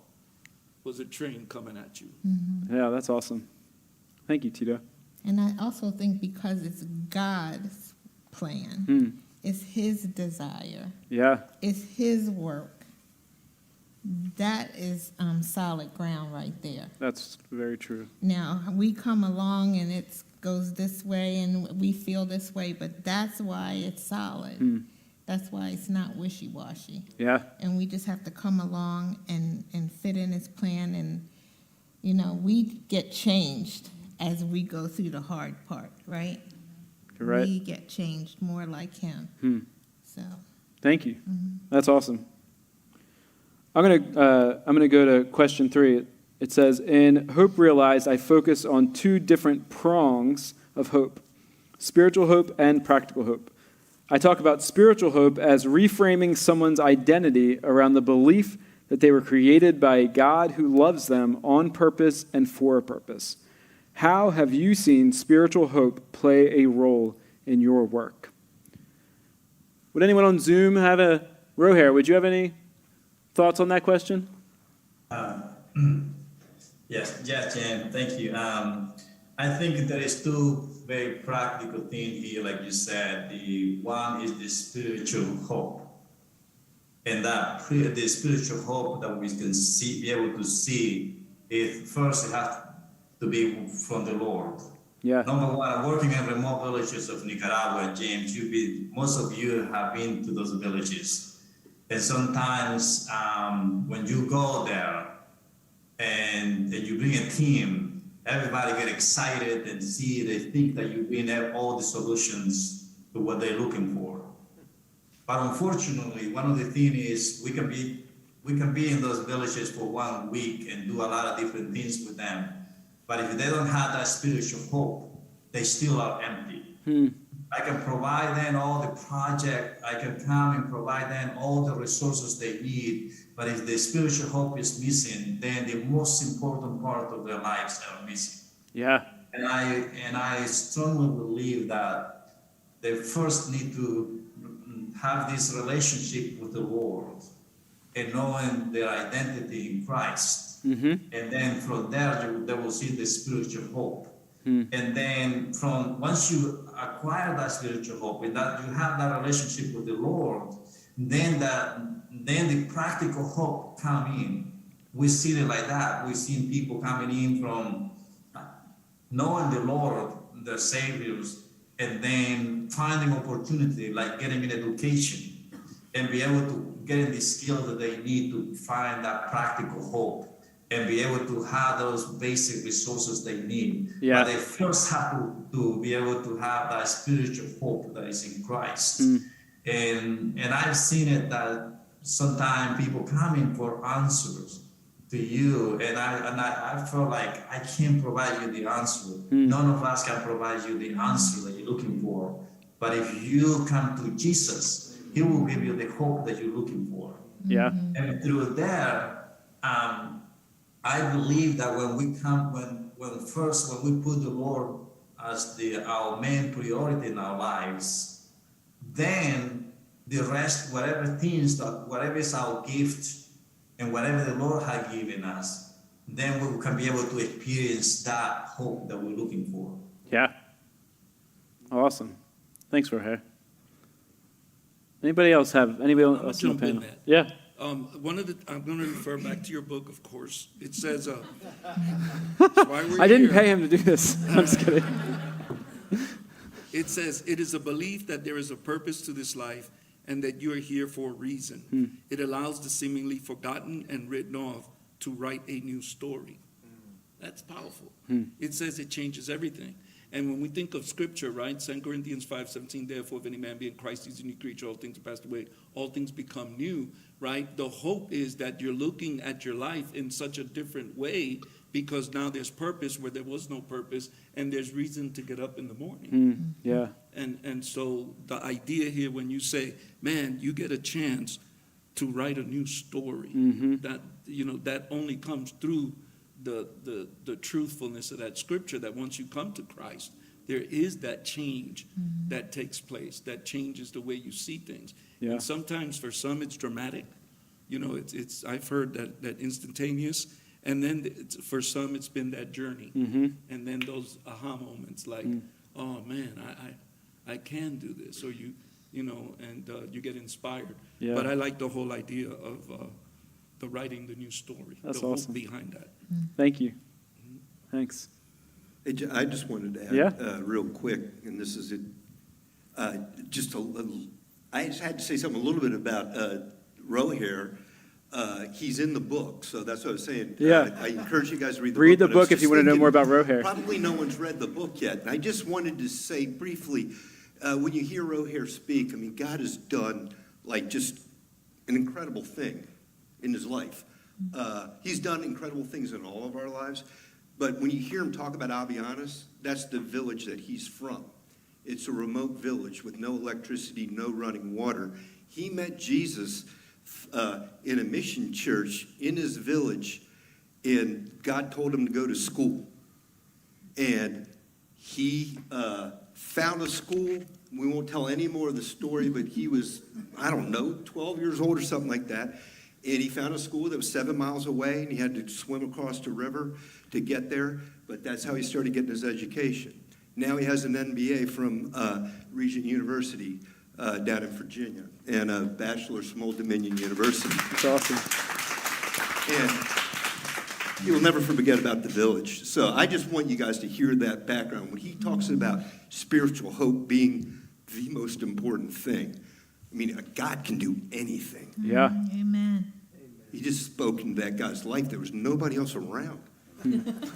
was a train coming at you. Yeah, that's awesome. Thank you, Tito. And I also think because it's God's plan, it's His desire, Yeah. it's His work. That is solid ground right there. That's very true. Now, we come along and it goes this way and we feel this way, but that's why it's solid. That's why it's not wishy-washy. Yeah. And we just have to come along and fit in His plan. And, we get changed as we go through the hard part, right? You're right. We get changed more like Him. So. Thank you. That's awesome. I'm gonna go to question 3. It says, in Hope Realized, I focus on 2 different prongs of hope: spiritual hope and practical hope. I talk about spiritual hope as reframing someone's identity around the belief that they were created by a God who loves them on purpose and for a purpose. How have you seen spiritual hope play a role in your work? Would anyone on Zoom have a row hair? Would you have any thoughts on that question? Yes, Jim, thank you. I think there is 2 very practical things here, like you said. The one is the spiritual hope. And the spiritual hope that we can be able to see, is first it has to be from the Lord. Yeah. Number one, I'm working in remote villages of Nicaragua, James. Most of you have been to those villages. And sometimes when you go there and you bring a team, everybody get excited and they think that you bring all the solutions to what they're looking for. But unfortunately, one of the things is we can be in those villages for 1 week and do a lot of different things with them. But if they don't have that spiritual hope, they still are empty. I can provide them all the project. I can come and provide them all the resources they need. But if the spiritual hope is missing, then the most important part of their lives are missing. Yeah. And I strongly believe that they first need to have this relationship with the Lord and knowing their identity in Christ. And then from there, they will see the spiritual hope. And then once you acquire that spiritual hope and that you have that relationship with the Lord, then the practical hope come in. We see it like that. We've seen people coming in from knowing the Lord, their saviors, and then finding opportunity like getting an education and be able to get the skills that they need to find that practical hope and be able to have those basic resources they need. Yeah. But they first have to be able to have that spiritual hope that is in Christ. And I've seen it that sometimes people come in for answers to you, and I feel like I can't provide you the answer. None of us can provide you the answer that you're looking for. But if you come to Jesus, He will give you the hope that you're looking for. Yeah. And through there, I believe that when we put the Lord as our main priority in our lives, then the rest, whatever is our gift and whatever the Lord has given us, then we can be able to experience that hope that we're looking for. Yeah. Awesome. Thanks, Jorge. Anybody else on the jump in panel? that. Yeah. I'm going to refer back to your book, of course. It says, that's why we're I didn't here. pay him to do this. I'm just kidding. It says, it is a belief that there is a purpose to this life and that you are here for a reason. It allows the seemingly forgotten and written off to write a new story. That's powerful. It says it changes everything. And when we think of scripture, right, 2 Corinthians 5:17, therefore, if any man be in Christ, he's a new creature, all things are passed away, all things become new, right? The hope is that you're looking at your life in such a different way because now there's purpose where there was no purpose, and there's reason to get up in the morning. Yeah. And so the idea here, when you say, man, you get a chance to write a new story, that, that only comes through the truthfulness of that scripture, that once you come to Christ, there is that change that takes place, that changes the way you see things. Yeah. And sometimes for some it's dramatic, it's I've heard that instantaneous, and then for some it's been that journey, and then those aha moments like, oh man, I can do this, or you get inspired. Yeah. But I like the whole idea of the writing the new story. That's the awesome. hope behind that. Thank you. Thanks. Hey, I just wanted to add Yeah. real quick, and this is it. Just a little. I just had to say something a little bit about Roher. He's in the book, so that's what I was saying. Yeah. I encourage you guys to read the book. Read the but I was book if just you want to know thinking, more about Roher. Probably no one's read the book yet. And I just wanted to say briefly, when you hear Roher speak, I mean, God has done like just an incredible thing in his life. He's done incredible things in all of our lives. But when you hear him talk about Avianas, that's the village that he's from. It's a remote village with no electricity, no running water. He met Jesus in a mission church in his village, and God told him to go to school. And he found a school. We won't tell any more of the story, but he was, 12 years old or something like that. And he found a school that was 7 miles away, and he had to swim across the river to get there. But that's how he started getting his education. Now he has an MBA from Regent University down in Virginia and a bachelor's from Old Dominion University. That's awesome. And he will never forget about the village. So I just want you guys to hear that background. When he talks about spiritual hope being the most important thing, I mean, God can do anything. Yeah. Amen. He just spoke into that guy's life. There was nobody else around.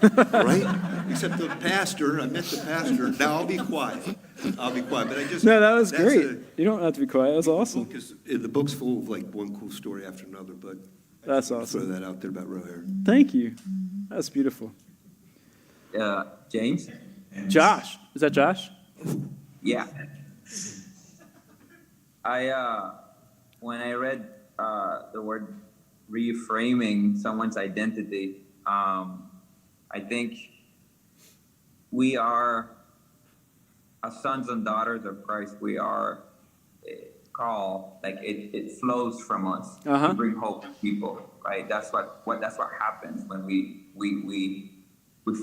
Right? Except the pastor, I met the pastor. Now I'll be quiet. But I just. No, that was that's great. a- You don't have to be quiet. That was awesome. Because the book's full of like one cool story after another, but. I That's just wanted to awesome. Throw that out there about Roher. Thank you. That's beautiful. James? Josh, is that Josh? Yeah. When I read the word reframing someone's identity, I think we are, as sons and daughters of Christ, we are called, like it flows from us to bring hope to people, right? That's what happens when we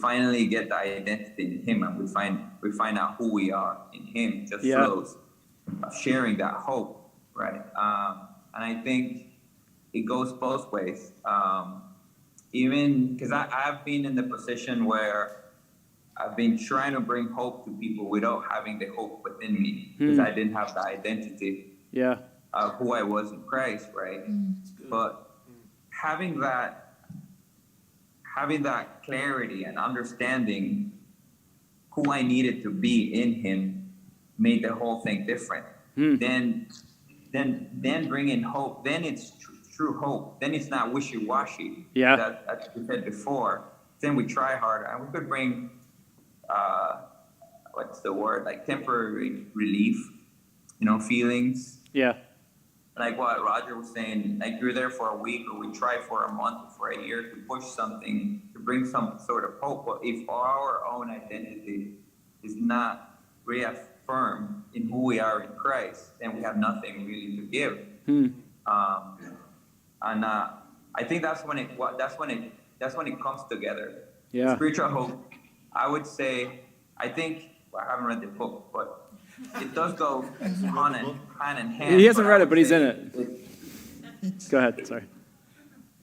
finally get the identity in Him, and we find out who we are in Him. Just flows of sharing that hope, right? And I think it goes both ways. Even because I've been in the position where I've been trying to bring hope to people without having the hope within me, because I didn't have the identity of who I was in Christ, right? But having that clarity and understanding who I needed to be in Him made the whole thing different. Then bringing hope, then it's true hope. Then it's not wishy-washy. That you said before. Then we try harder, and we could bring what's the word, like temporary relief, feelings. Like what Roger was saying, like you're there for a week, or we try for a month or for a year to push something, to bring some sort of hope. But if our own identity is not reaffirmed in who we are in Christ, then we have nothing really to give. And I think that's when it comes together. Spiritual hope, I would say, I haven't read the book, but it does go hand in hand. He hasn't read it, but he's in it. Go ahead. Sorry.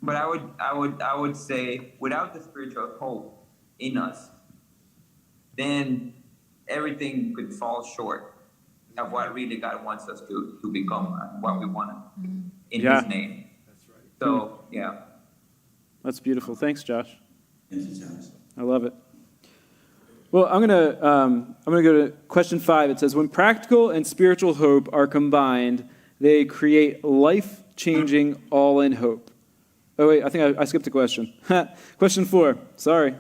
But I would say, without the spiritual hope in us, then everything could fall short of what really God wants us to become, what we want in His name. So That's beautiful. Thanks, Josh. Thank you, Josh. I love it. Well, I'm gonna go to question 5. It says, when practical and spiritual hope are combined, they create life-changing all-in hope. Oh wait, I think I skipped a question. Question 4. Sorry.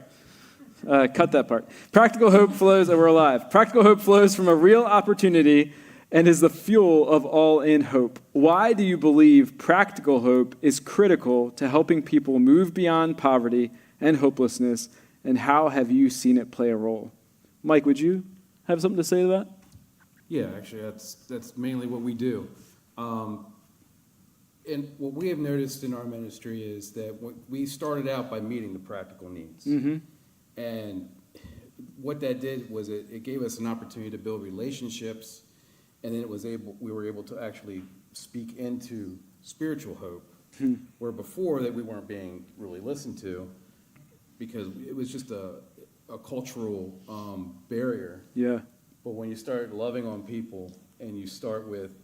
Cut that part. Practical hope flows, we're alive. Practical hope flows from a real opportunity and is the fuel of all-in hope. Why do you believe practical hope is critical to helping people move beyond poverty and hopelessness, and how have you seen it play a role? Mike, would you have something to say to that? Yeah, actually, that's mainly what we do. And what we have noticed in our ministry is that we started out by meeting the practical needs. And what that did was it gave us an opportunity to build relationships, and then we were able to actually speak into spiritual hope, where before that we weren't being really listened to, because it was just a cultural barrier. But when you start loving on people and you start with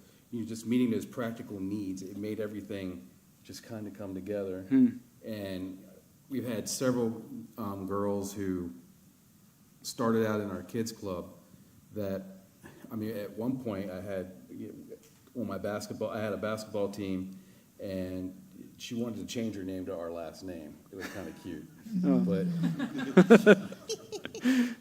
just meeting those practical needs, it made everything just kind of come together. And we've had several girls who started out in our kids club that, at one point I had a basketball team, and she wanted to change her name to our last name. It was kind of cute. But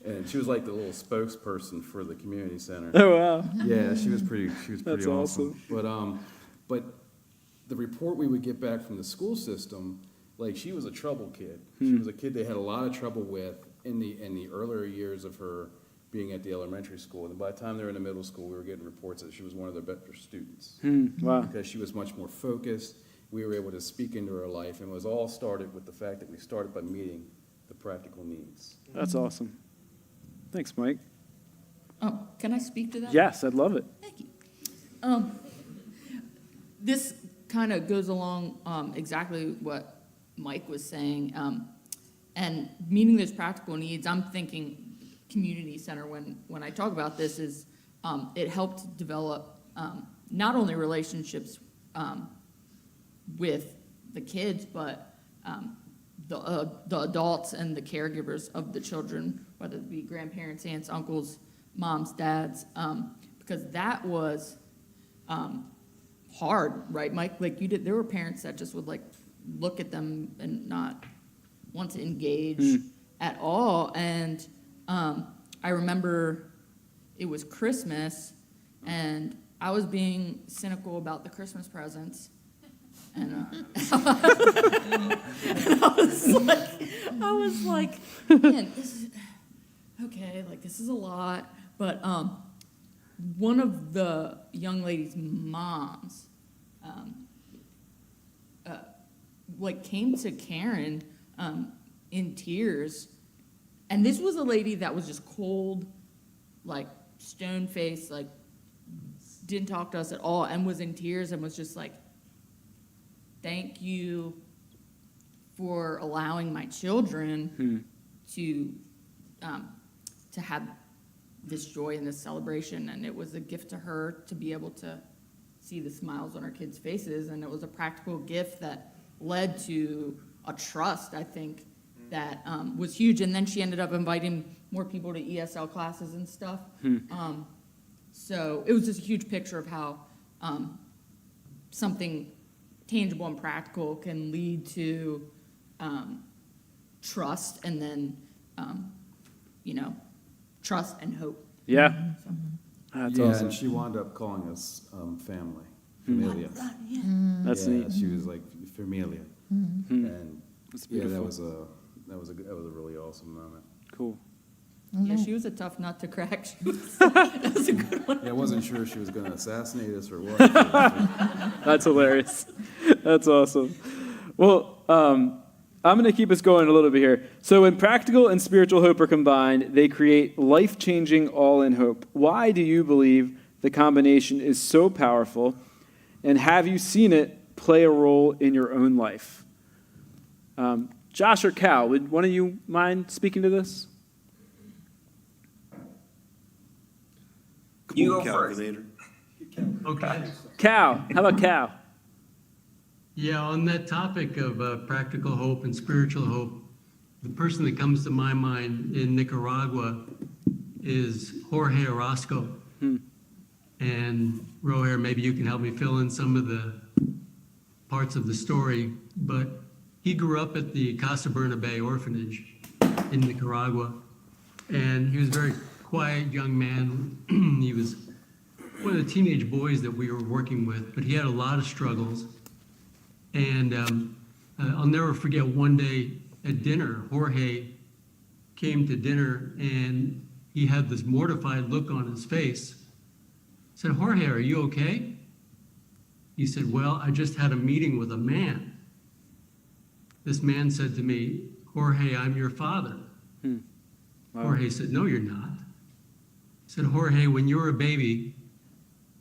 and she was like the little spokesperson for the community center. Oh, wow. Yeah, she was pretty That's awesome. But the report we would get back from the school system, like she was a trouble kid. She was a kid they had a lot of trouble with in the earlier years of her being at the elementary school. And by the time they were in the middle school, we were getting reports that she was one of their better students. Wow. Because she was much more focused. We were able to speak into her life, and it was all started with the fact that we started by meeting the practical needs. That's awesome. Thanks, Mike. Oh, can I speak to that? Yes, I'd love it. Thank you. This kind of goes along exactly what Mike was saying. And meeting those practical needs, I'm thinking community center when I talk about this is it helped develop not only relationships with the kids, but the adults and the caregivers of the children, whether it be grandparents, aunts, uncles, moms, dads, because that was hard, right, Mike? Like you did, there were parents that just would like look at them and not want to engage at all. And I remember it was Christmas, and I was being cynical about the Christmas presents. And I was like, man, this is okay. Like this is a lot. But one of the young lady's moms, like came to Karen in tears, and this was a lady that was just cold, like stone faced, like didn't talk to us at all, and was in tears and was just like, thank you for allowing my children to have this joy and this celebration. And it was a gift to her to be able to see the smiles on her kids' faces. And it was a practical gift that led to a trust, I think, that was huge. And then she ended up inviting more people to ESL classes and stuff. So it was just a huge picture of how something tangible and practical can lead to trust, and then trust and hope. Yeah. So, That's Yeah, awesome. and she wound up calling us family, familia. That's Yeah, neat. she was like familia, and That's yeah, beautiful. that was a really awesome moment. Cool. yeah, she was a tough nut to crack. That was a good one. Yeah, I wasn't sure if she was going to assassinate us or what. That's hilarious. That's awesome. Well, I'm going to keep us going a little bit here. So when practical and spiritual hope are combined, they create life-changing all-in hope. Why do you believe the combination is so powerful? And have you seen it play a role in your own life? Josh or Cal, would one of you mind speaking to this? Come You on, go first. Calvinator. Okay. Cal. How about Cal? Yeah, on that topic of practical hope and spiritual hope, the person that comes to my mind in Nicaragua is Jorge Orozco. And Roher, maybe you can help me fill in some of the parts of the story, but he grew up at the Casa Bernabé orphanage in Nicaragua, and he was a very quiet young man. He was one of the teenage boys that we were working with, but he had a lot of struggles. And I'll never forget one day at dinner, Jorge came to dinner and he had this mortified look on his face. I said, Jorge, are you okay? He said, well, I just had a meeting with a man. This man said to me, Jorge, I'm your father. Wow. Jorge said, no, you're not. He said, Jorge, when you were a baby,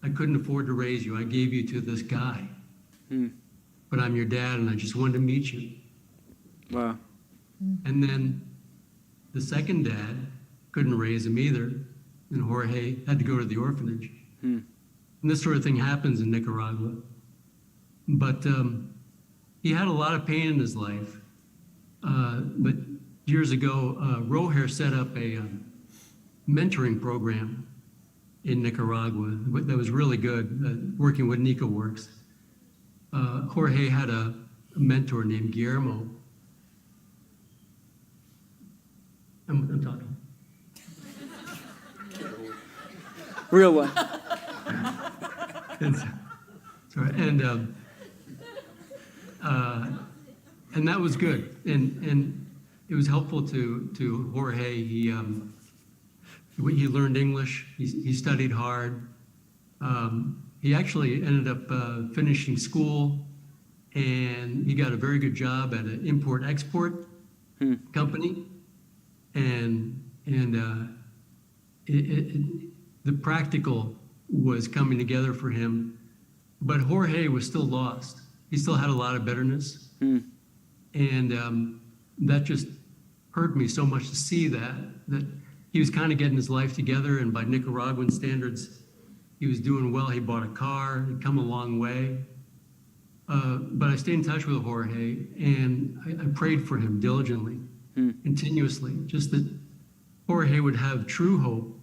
I couldn't afford to raise you. I gave you to this guy. But I'm your dad, and I just wanted to meet you. Wow. And then the second dad couldn't raise him either, and Jorge had to go to the orphanage. And this sort of thing happens in Nicaragua. But he had a lot of pain in his life. But years ago, Roher set up a mentoring program in Nicaragua that was really good, working with NicaWorks. Jorge had a mentor named Guillermo. I'm talking. Real life. Sorry, and that was good, and it was helpful to Jorge. He learned English. He studied hard. He actually ended up finishing school, and he got a very good job at an import-export company, and the practical was coming together for him, but Jorge was still lost. He still had a lot of bitterness, and that just hurt me so much to see that he was kind of getting his life together, and by Nicaraguan standards, he was doing well. He bought a car, he'd come a long way. But I stayed in touch with Jorge, and I prayed for him diligently, continuously, just that Jorge would have true hope,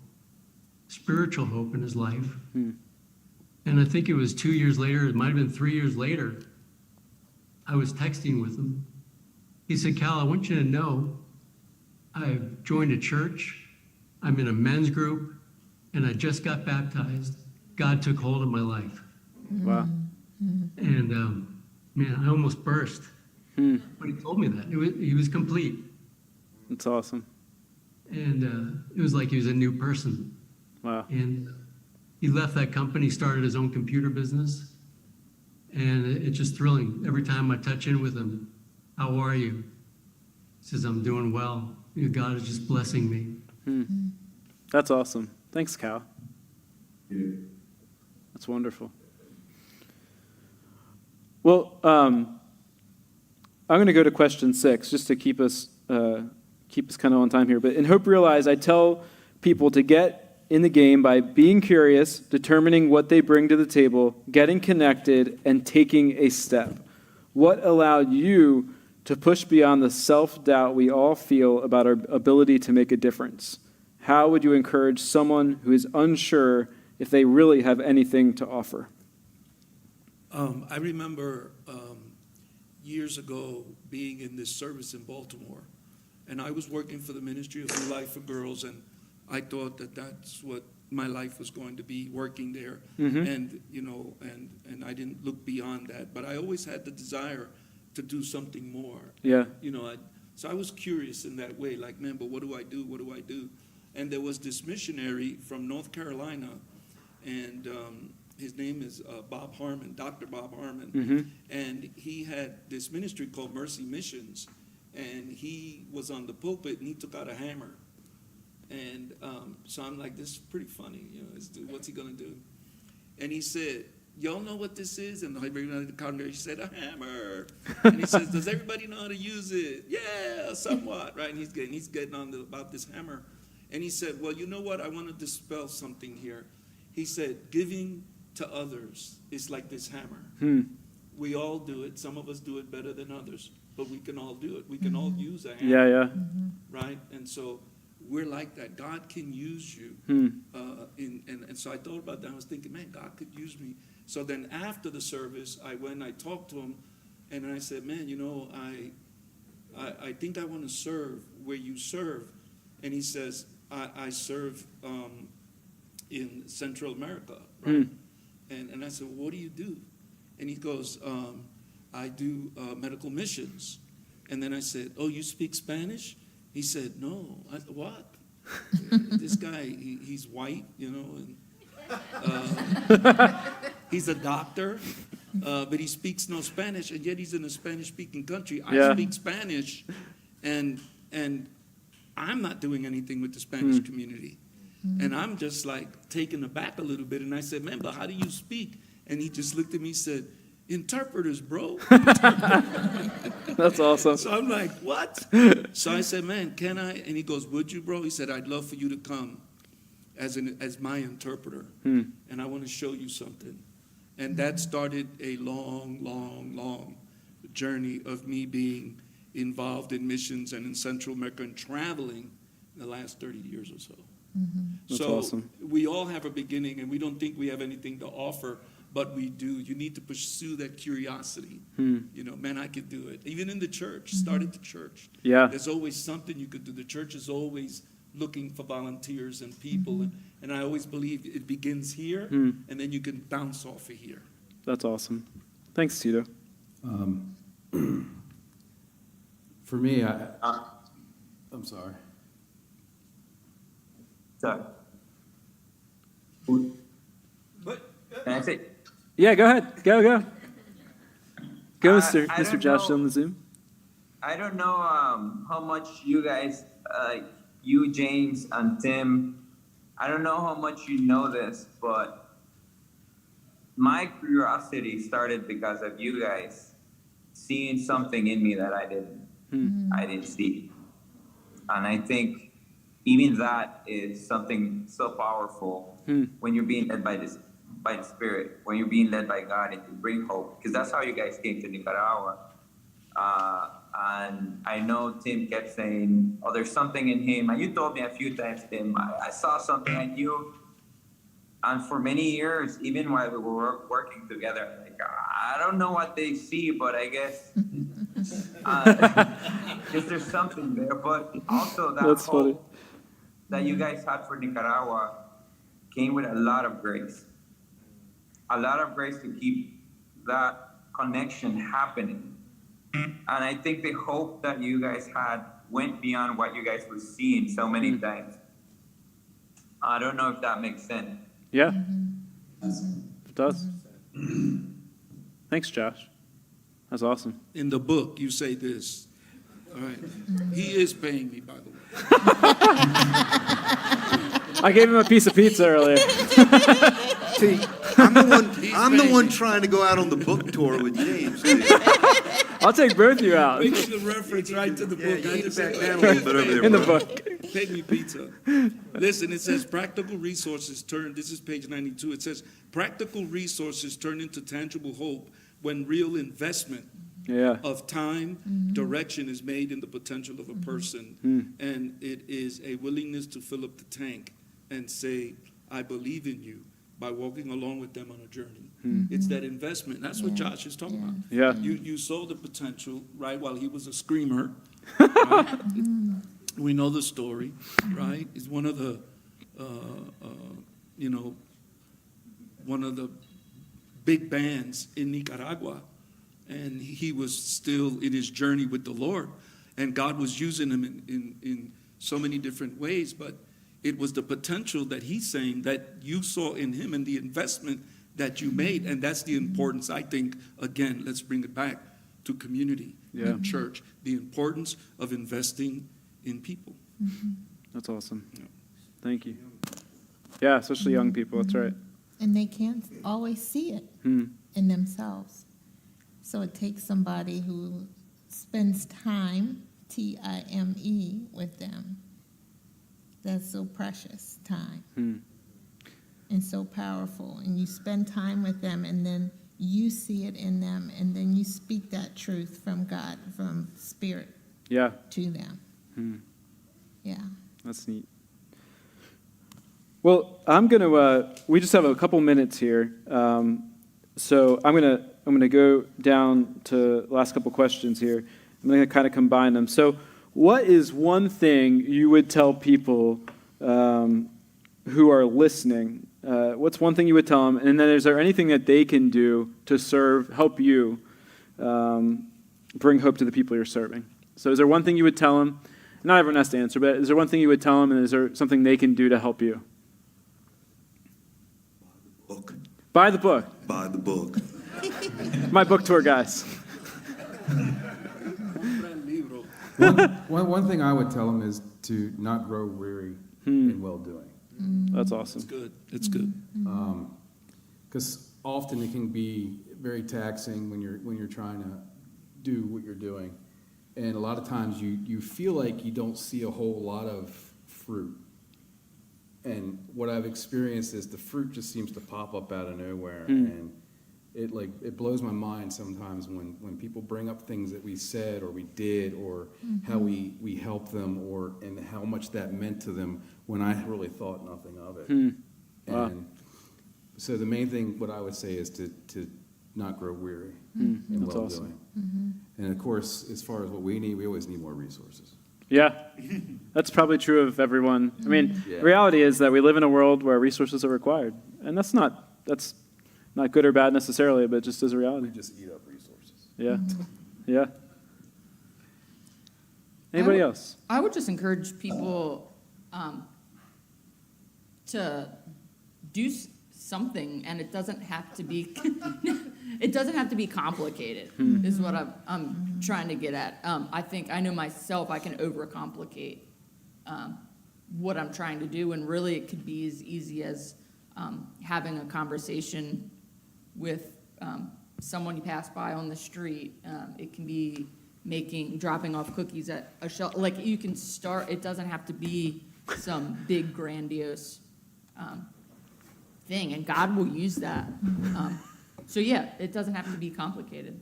spiritual hope in his life. And I think it was 2 years later, it might have been 3 years later, I was texting with him. He said, Cal, I want you to know I've joined a church, I'm in a men's group, and I just got baptized. God took hold of my life. Wow. And man, I almost burst. But he told me that. He was complete. That's awesome. And it was like he was a new person. Wow. And he left that company, started his own computer business. And it's just thrilling. Every time I touch in with him, how are you? He says, I'm doing well. God is just blessing me. That's awesome. Thanks, Cal. That's wonderful. Well, I'm going to go to question 6 just to keep us kind of on time here. But in Hope Realize, I tell people to get in the game by being curious, determining what they bring to the table, getting connected, and taking a step. What allowed you to push beyond the self-doubt we all feel about our ability to make a difference? How would you encourage someone who is unsure if they really have anything to offer? I remember years ago being in this service in Baltimore, and I was working for the Ministry of New Life for Girls, and I thought that that's what my life was going to be, working there. And, you know, and I didn't look beyond that, but I always had the desire to do something more. Yeah. You know, so I was curious in that way, like, man, but what do I do? What do I do? And there was this missionary from North Carolina, and his name is Bob Harmon, Dr. Bob Harmon. And he had this ministry called Mercy Missions, and he was on the pulpit, and he took out a hammer. And so I'm like, this is pretty funny, you know, what's he gonna do? And he said, y'all know what this is? And everybody in the congregation said, a hammer. And he says, does everybody know how to use it? Yeah, somewhat, right? And he's getting on about this hammer. And he said, well, you know what? I want to dispel something here. He said, giving to others is like this hammer. We all do it. Some of us do it better than others, but we can all do it. We can all use a hammer. Yeah. Right? And so we're like that. God can use you. And so I thought about that. I was thinking, man, God could use me. So then after the service, I went and I talked to him, and I said, man, you know, I think I want to serve where you serve. And he says, I serve in Central America, right? And I said, well, what do you do? And he goes, I do medical missions. And then I said, oh, you speak Spanish? He said, no. I said, what? This guy, he's white, you know, and he's a doctor, but he speaks no Spanish, and yet he's in a Spanish-speaking country. I speak Spanish, and I'm not doing anything with the Spanish community. And I'm just like taken aback a little bit. And I said, man, but how do you speak? And he just looked at me and said, interpreters, bro. That's awesome. So I'm like, what? So I said, man, can I? And he goes, would you, bro? He said, I'd love for you to come as my interpreter. And I want to show you something. And that started a long, long, long journey of me being involved in missions and in Central America and traveling in the last 30 years or so. That's so awesome. We all have a beginning, and we don't think we have anything to offer, but we do. You need to pursue that curiosity. You know, man, I could do it. Even in the church, start at the church. Yeah. There's always something you could do. The church is always looking for volunteers and people, and I always believe it begins here, and then you can bounce off of here. That's awesome. Thanks, Tito. For me, I'm sorry. So, can I say? Yeah, go ahead. Go. Go, I Mr. don't Josh know. on the Zoom. I don't know how much you guys, you, James, and Tim, I don't know how much you know this, but my curiosity started because of you guys seeing something in me that I didn't see. And I think even that is something so powerful when you're being led by by the Spirit, when you're being led by God and to bring hope, because that's how you guys came to Nicaragua. And I know Tim kept saying, oh, there's something in him. And you told me a few times, Tim, I saw something in you. And for many years, even while we were working together, like, I don't know what they see, but I guess there's something there. But also that That's hope funny. that you guys had for Nicaragua came with a lot of grace. A lot of grace to keep that connection happening. And I think the hope that you guys had went beyond what you guys were seeing so many times. I don't know if that makes sense. Yeah, it does. Thanks, Josh. That's awesome. In the book, you say this. All right. He is paying me, by the way. I gave him a piece of pizza earlier. See, I'm the one trying to go out on the book tour with James. I'll take both of you out. Making the reference right to the book. Yeah, I you just back said, down a little bit over there, In the bro. book. pay me pizza. Listen, it says practical resources turn, this is page 92, it says practical resources turn into tangible hope when real investment Yeah. of time, direction is made in the potential of a person. And it is a willingness to fill up the tank and say, I believe in you, by walking along with them on a journey. It's that investment. That's what Josh is talking about. Yeah. You saw the potential, right, while he was a screamer. Right? We know the story, right? He's one of the, one of the big bands in Nicaragua. And he was still in his journey with the Lord. And God was using him in so many different ways. But it was the potential that he's saying that you saw in him and the investment that you made. And that's the importance, I think, again, let's bring it back to community and church. The importance of investing in people. That's awesome. Thank you. Yeah, especially young people. That's right. And they can't always see it in themselves. So it takes somebody who spends time, T-I-M-E, with them. That's so precious, time. And so powerful. And you spend time with them, and then you see it in them, and then you speak that truth from God, from Spirit Yeah. to them. Yeah. That's neat. Well, I'm going to, we just have a couple minutes here. So I'm going to go down to the last couple questions here. I'm going to kind of combine them. So what is one thing you would tell people who are listening? What's one thing you would tell them? And then is there anything that they can do to help you bring hope to the people you're serving? So is there one thing you would tell them? Not everyone has to answer, but is there one thing you would tell them, and is there something they can do to help you? Book. Buy the book. Buy the book. My book tour guys. One thing I would tell them is to not grow weary in well-doing. That's awesome. It's good. It's good. Because often it can be very taxing when you're trying to do what you're doing. And a lot of times you feel like you don't see a whole lot of fruit. And what I've experienced is the fruit just seems to pop up out of nowhere. And it blows my mind sometimes when people bring up things that we said or we did or how we helped them and how much that meant to them when I really thought nothing of it. Wow. And so the main thing, what I would say is to not grow weary in That's well-doing. awesome. And of course, as far as what we need, we always need more resources. Yeah, that's probably true of everyone. I mean, Yeah. the reality is that we live in a world where resources are required. And that's not good or bad necessarily, but just as a reality. We just eat up resources. Yeah. Yeah. Anybody else? I would just encourage people to do something, and it doesn't have to be it doesn't have to be complicated. Is what I'm trying to get at. I know myself. I can overcomplicate what I'm trying to do, and really it could be as easy as having a conversation with someone you pass by on the street. It can be dropping off cookies at a shelter. Like, you can start, it doesn't have to be some big grandiose thing, and God will use that. So yeah, it doesn't have to be complicated.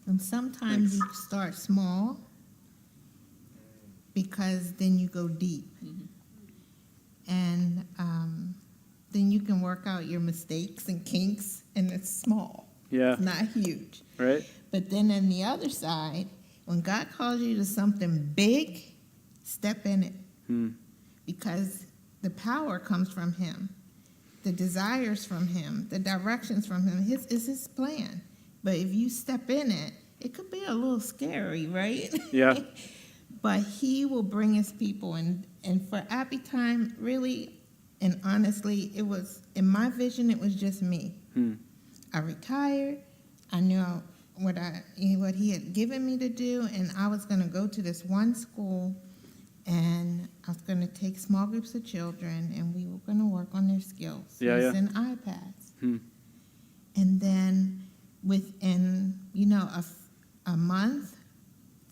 And sometimes you start small because then you go deep. And then you can work out your mistakes and kinks, and it's small. Yeah. It's not huge. Right? But then on the other side, when God calls you to something big, step in it. Because the power comes from Him, the desires from Him, the directions from Him. Is His plan. But if you step in it, it could be a little scary, right? Yeah. But He will bring His people. And for Appy Time, really and honestly, it was, in my vision, it was just me. I retired. I knew what He had given me to do, and I was going to go to this one school, and I was going to take small groups of children, and we were going to work on their skills using iPads. And then within, a month,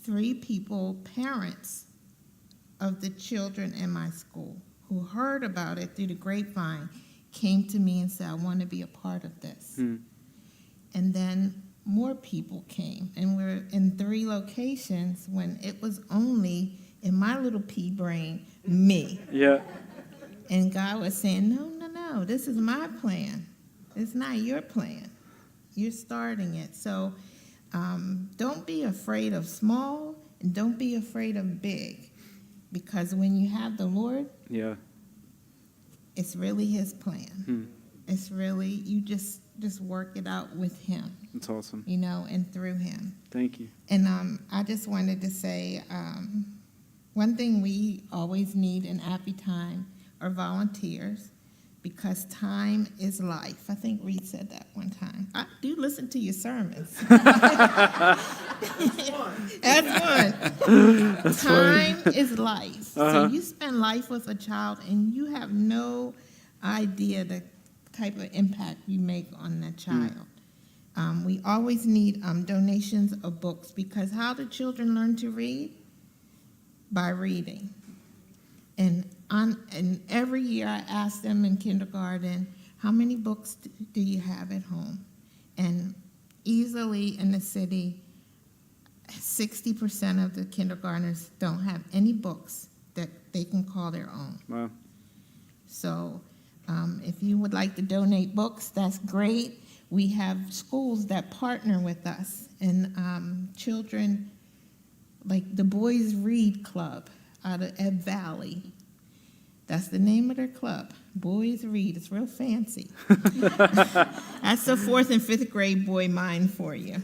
3 people, parents of the children in my school who heard about it through the grapevine, came to me and said, I want to be a part of this. And then more people came, and we're in 3 locations when it was only, in my little pea brain, me. Yeah. And God was saying, no, this is my plan. It's not your plan. You're starting it. So don't be afraid of small, and don't be afraid of big. Because when you have the Lord, Yeah. it's really His plan. It's really, you just work it out with Him, That's awesome. and through Him. Thank you. And I just wanted to say, one thing we always need in Appy Time are volunteers, because time is life. I think Reed said that one time. I do listen to your sermons. That's one. Time is life. So you spend life with a child, and you have no idea the type of impact you make on that child. We always need donations of books, because how do children learn to read? By reading. And every year I ask them in kindergarten, how many books do you have at home? And easily in the city, 60% of the kindergartners don't have any books that they can call their own. Wow. So if you would like to donate books, that's great. We have schools that partner with us, and children, like the Boys Read Club out of Ebb Valley. That's the name of their club, Boys Read. It's real fancy. That's the 4th and 5th grade boy mind for you.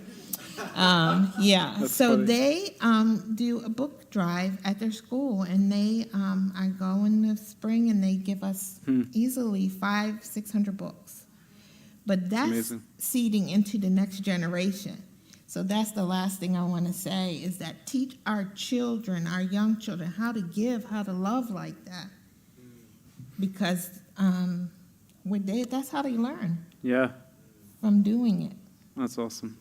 Yeah, That's so funny. they do a book drive at their school, and they I go in the spring, and they give us easily 500-600 books. But that's amazing. seeding into the next generation. So that's the last thing I want to say, is that teach our children, our young children, how to give, how to love like that. Because that's how they learn, Yeah. from doing it. That's awesome.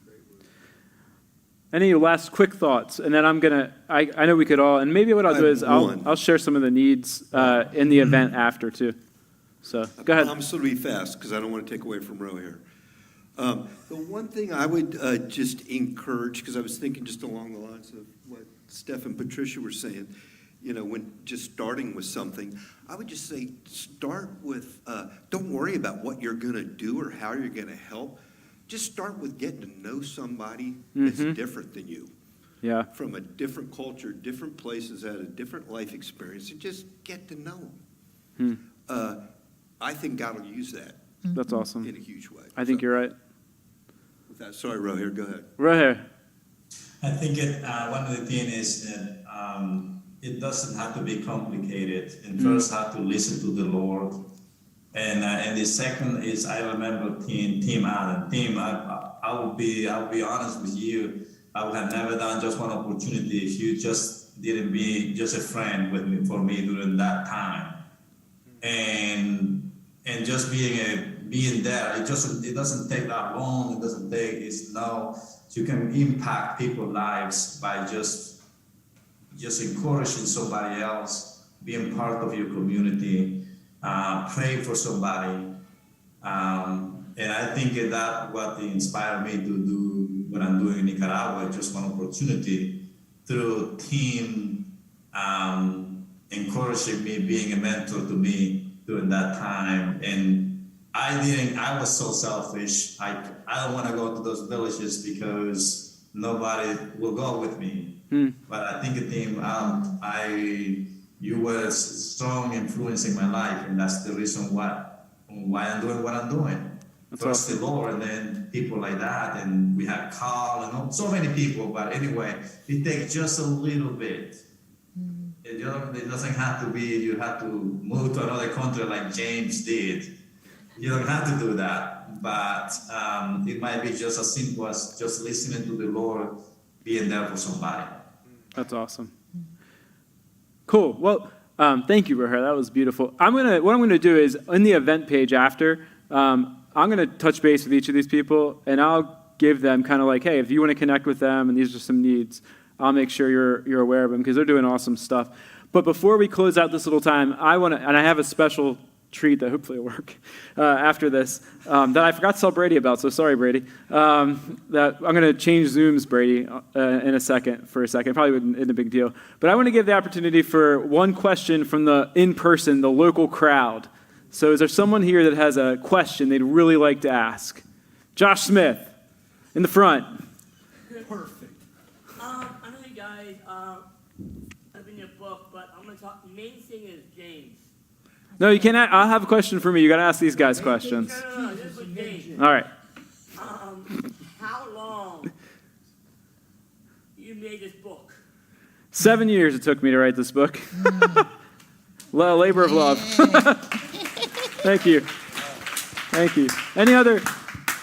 Any last quick thoughts? And then I know we could all, and maybe what I'll do I is have one. I'll share some of the needs in the event after too. So go ahead. I'm going to be fast because I don't want to take away from Ro here. The one thing I would just encourage, because I was thinking just along the lines of what Steph and Patricia were saying, when just starting with something, I would just say start with, don't worry about what you're going to do or how you're going to help. Just start with getting to know somebody that's different than you. Yeah. From a different culture, different places, had a different life experience, and just get to know them. I think God will use that That's awesome. in a huge way. I think So, you're right. with that, sorry, Ro, here, go ahead. Right here. I think one of the things is that it doesn't have to be complicated. And first, have to listen to the Lord. And the second is, I remember Tim Allen. Tim, I will be honest with you. I would have never done just one opportunity if you just didn't be just a friend with me for me during that time. And just being there, it doesn't take that long. It doesn't take. You can impact people's lives by just encouraging somebody else, being part of your community, pray for somebody, And I think that what inspired me to do what I'm doing in Nicaragua, just one opportunity through team encouraging me, being a mentor to me during that time. And I was so selfish. I don't want to go to those villages because nobody will go with me. But I think the team, you were a strong influence in my life, and that's the reason why I'm doing what I'm doing. First the Lord, and then people like that, and we had Carl and so many people. But anyway, it takes just a little bit. It doesn't have to be you have to move to another country like James did. You don't have to do that, but it might be just as simple as just listening to the Lord, being there for somebody. That's awesome. Cool. Well, thank you, Roher. That was beautiful. What I'm gonna do is in the event page after, I'm gonna touch base with each of these people, and I'll give them kind of like, hey, if you want to connect with them, and these are some needs, I'll make sure you're aware of them because they're doing awesome stuff. But before we close out this little time, and I have a special treat that hopefully will work after this that I forgot to tell Brady about. So sorry, Brady. That I'm gonna change Zooms, Brady, in a second. Probably isn't a big deal. But I want to give the opportunity for one question from the in-person, the local crowd. So is there someone here that has a question they'd really like to ask? Josh Smith, in the front. Perfect. I know you guys have in your book, but I'm going to talk. The main thing is James. No, you can't. I'll have a question for me. You got to ask these guys questions. No, this was James. All right. How long you made this book? 7 years it took me to write this book. Labor of love. Thank you. Thank you. Any other?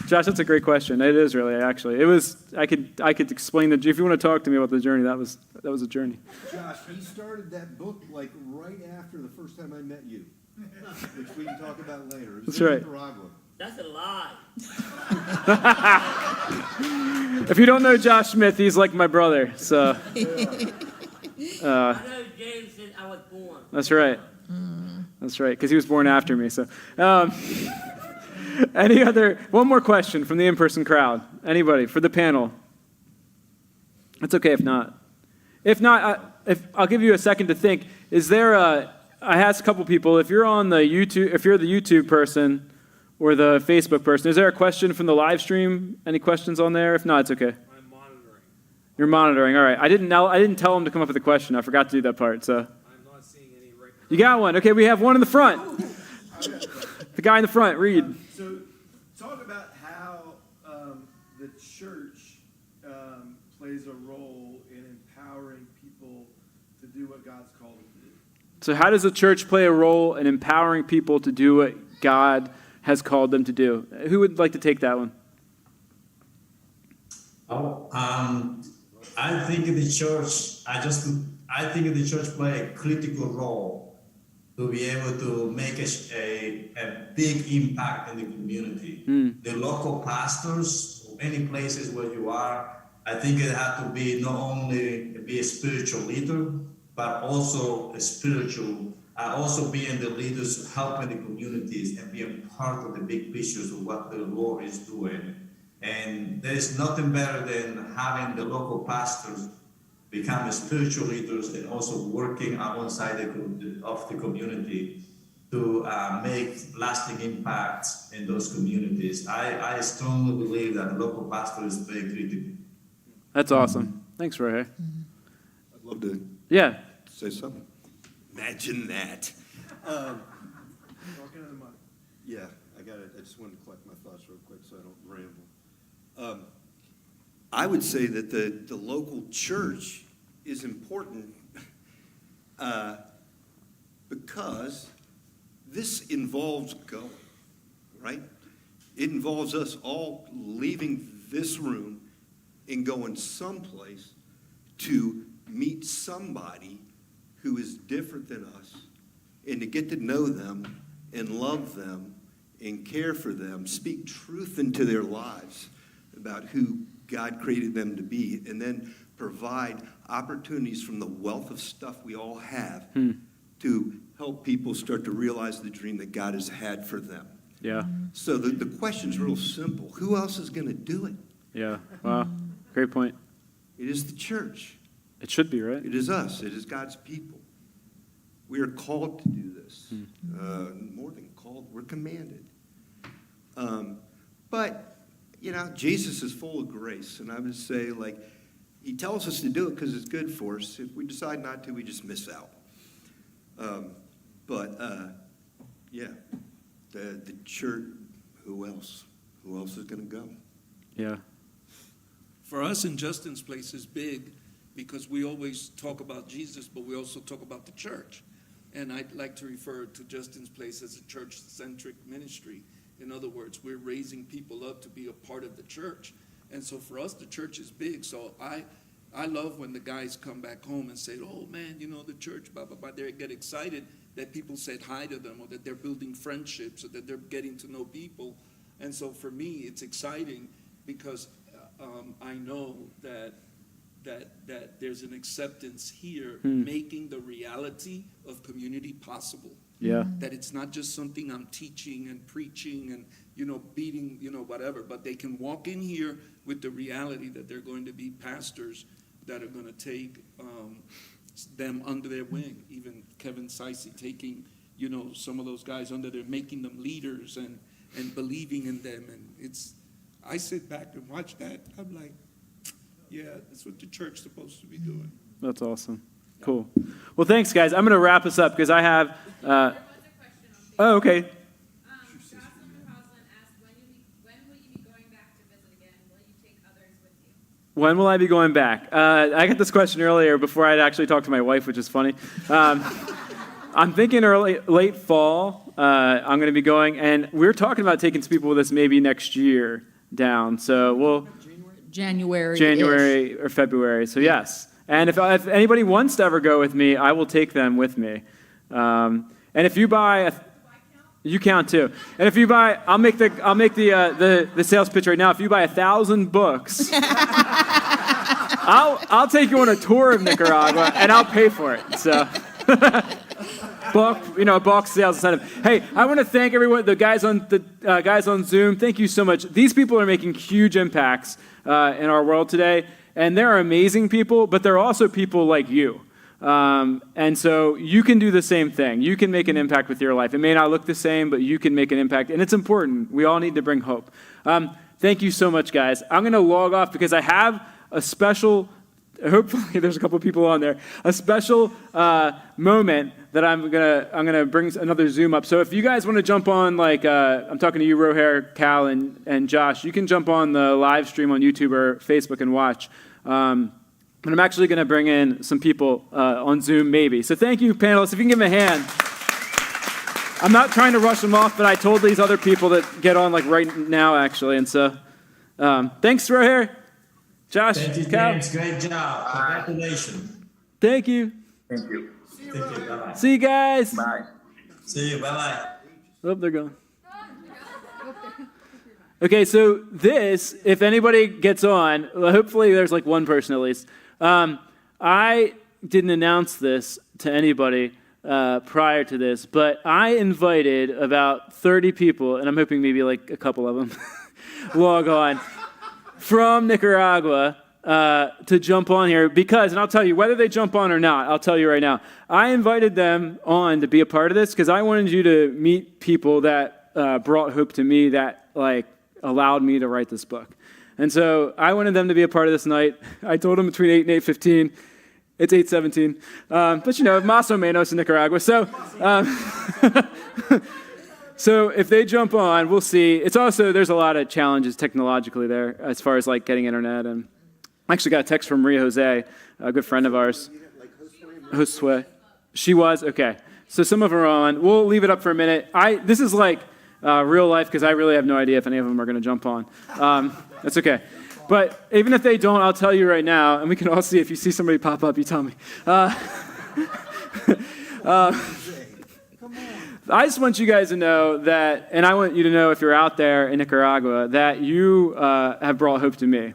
Josh, that's a great question. It is really, actually. It was. I could explain if you want to talk to me about the journey. That was a journey. Josh, he started that book like right after the first time I met you, which we can talk about later. It was That's in right. Nicaragua. That's a lie. If you don't know Josh Smith, he's like my brother. So. I know James since I was born. That's right. That's right, because he was born after me. So, one more question from the in-person crowd. Anybody for the panel? It's okay if not. If I'll give you a second to think. I asked a couple people, if you're the YouTube person or the Facebook person, is there a question from the live stream? Any questions on there? If not, it's okay. I'm monitoring. You're monitoring. All right. I didn't tell them to come up with a question. I forgot to do that part. So. I'm not seeing any right now. You got one. Okay, we have one in the front. The guy in the front, read. So, talk about how the church plays a role in empowering people to do what God's called them to do. So how does the church play a role in empowering people to do what God has called them to do? Who would like to take that one? I think the church play a critical role to be able to make a big impact in the community. The local pastors, any places where you are, I think it has to be not only be a spiritual leader, but also also being the leaders helping the communities and being part of the big pictures of what the Lord is doing. And there is nothing better than having the local pastors become spiritual leaders and also working alongside of the community to make lasting impacts in those communities. I strongly believe that the local pastor is very critical. That's awesome. Thanks, Roy. I'd love to Yeah. say something. Imagine that. Talking to the mic. Yeah, I got it. I just wanted to collect my thoughts real quick so I don't ramble. I would say that the local church is important because this involves going, right? It involves us all leaving this room and going someplace to meet somebody who is different than us and to get to know them and love them and care for them, speak truth into their lives about who God created them to be, and then provide opportunities from the wealth of stuff we all have to help people start to realize the dream that God has had for them. Yeah. So the question's real simple. Who else is going to do it? Yeah. Wow. Great point. It is the church. It should be, right? It is us. It is God's people. We are called to do this. More than called, we're commanded. But, you know, Jesus is full of grace. And I would say, like, he tells us to do it because it's good for us. If we decide not to, we just miss out. Yeah, the church, who else? Who else is going to go? Yeah. For us in Justin's Place is big because we always talk about Jesus, but we also talk about the church. And I'd like to refer to Justin's Place as a church-centric ministry. In other words, we're raising people up to be a part of the church. And so for us, the church is big. So I love when the guys come back home and say, oh, man, you know, the church, blah, blah, blah. They get excited that people said hi to them or that they're building friendships or that they're getting to know people. And so for me, it's exciting because I know that there's an acceptance here making the reality of community possible. Yeah. That it's not just something I'm teaching and preaching and, you know, beating, you know, whatever, but they can walk in here with the reality that they're going to be pastors that are going to take them under their wing. Even Kevin Seisey taking, you know, some of those guys under there, making them leaders and believing in them. And I sit back and watch that. I'm like, yeah, that's what the church is supposed to be doing. That's awesome. Cool. Well, thanks, guys. I'm going to wrap us up because I have. Oh, okay. Jocelyn McCausland asked, when will you be going back to visit again? Will you take others with you? When will I be going back? I got this question earlier before I'd actually talked to my wife, which is funny. I'm thinking late fall. I'm going to be going, and we're talking about taking some people with us maybe next year down. So we'll January or February. So yes. And if anybody wants to ever go with me, I will take them with me. And if you buy, you count too. And if you buy, I'll make the sales pitch right now. If you buy 1,000 books, I'll take you on a tour of Nicaragua and I'll pay for it. So. Bulk sales incentive. Hey, I want to thank everyone, the guys on Zoom. Thank you so much. These people are making huge impacts in our world today, and they're amazing people, but they're also people like you. And so you can do the same thing. You can make an impact with your life. It may not look the same, but you can make an impact, and it's important. We all need to bring hope. Thank you so much, guys. I'm going to log off because I have a special, hopefully there's a couple people on there, a special moment that I'm gonna bring another Zoom up. So if you guys want to jump on, like I'm talking to you, Roher, Cal, and Josh, you can jump on the live stream on YouTube or Facebook and watch. But I'm actually going to bring in some people on Zoom, maybe. So thank you, panelists. If you can give them a hand. I'm not trying to rush them off, but I told these other people that get on like right now, actually. And so thanks, Roher, Josh, Thank you, Cal. James. Great job. Congratulations. Thank you. Thank you. Thank you. Bye-bye. See you guys. Bye. See you. Bye-bye. Oh, they're gone. Okay, so this, if anybody gets on, hopefully there's like one person at least. I didn't announce this to anybody prior to this, but I invited about 30 people, and I'm hoping maybe like a couple of them log on, from Nicaragua to jump on here because, and I'll tell you, whether they jump on or not, I'll tell you right now, I invited them on to be a part of this because I wanted you to meet people that brought hope to me, that like allowed me to write this book. And so I wanted them to be a part of this night. I told them between 8 and 8:15. It's 8:17. But you know, más o menos in Nicaragua. So, so if they jump on, we'll see. It's also, there's a lot of challenges technologically there as far as like getting internet. And I actually got a text from Maria Jose, a good friend of ours. Josue. She was? Okay. So some of them are on. We'll leave it up for a minute. This is like real life because I really have no idea if any of them are going to jump on. That's okay. But even if they don't, I'll tell you right now, and we can all see if you see somebody pop up, you tell me. I just want you guys to know that, and I want you to know if you're out there in Nicaragua, that you have brought hope to me,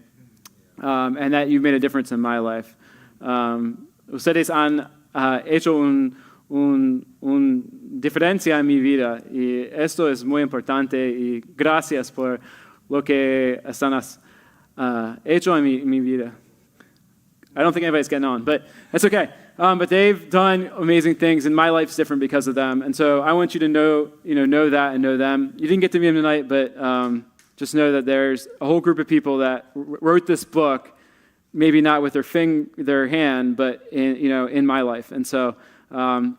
and that you've made a difference in my life. Ustedes han hecho un diferencia en mi vida. Y esto es muy importante y gracias por lo que están hecho en mi vida. I don't think anybody's getting on, but that's okay. But they've done amazing things, and my life's different because of them. And so I want you to know that and know them. You didn't get to meet them tonight, but just know that there's a whole group of people that wrote this book, maybe not with their hand, but in my life. And so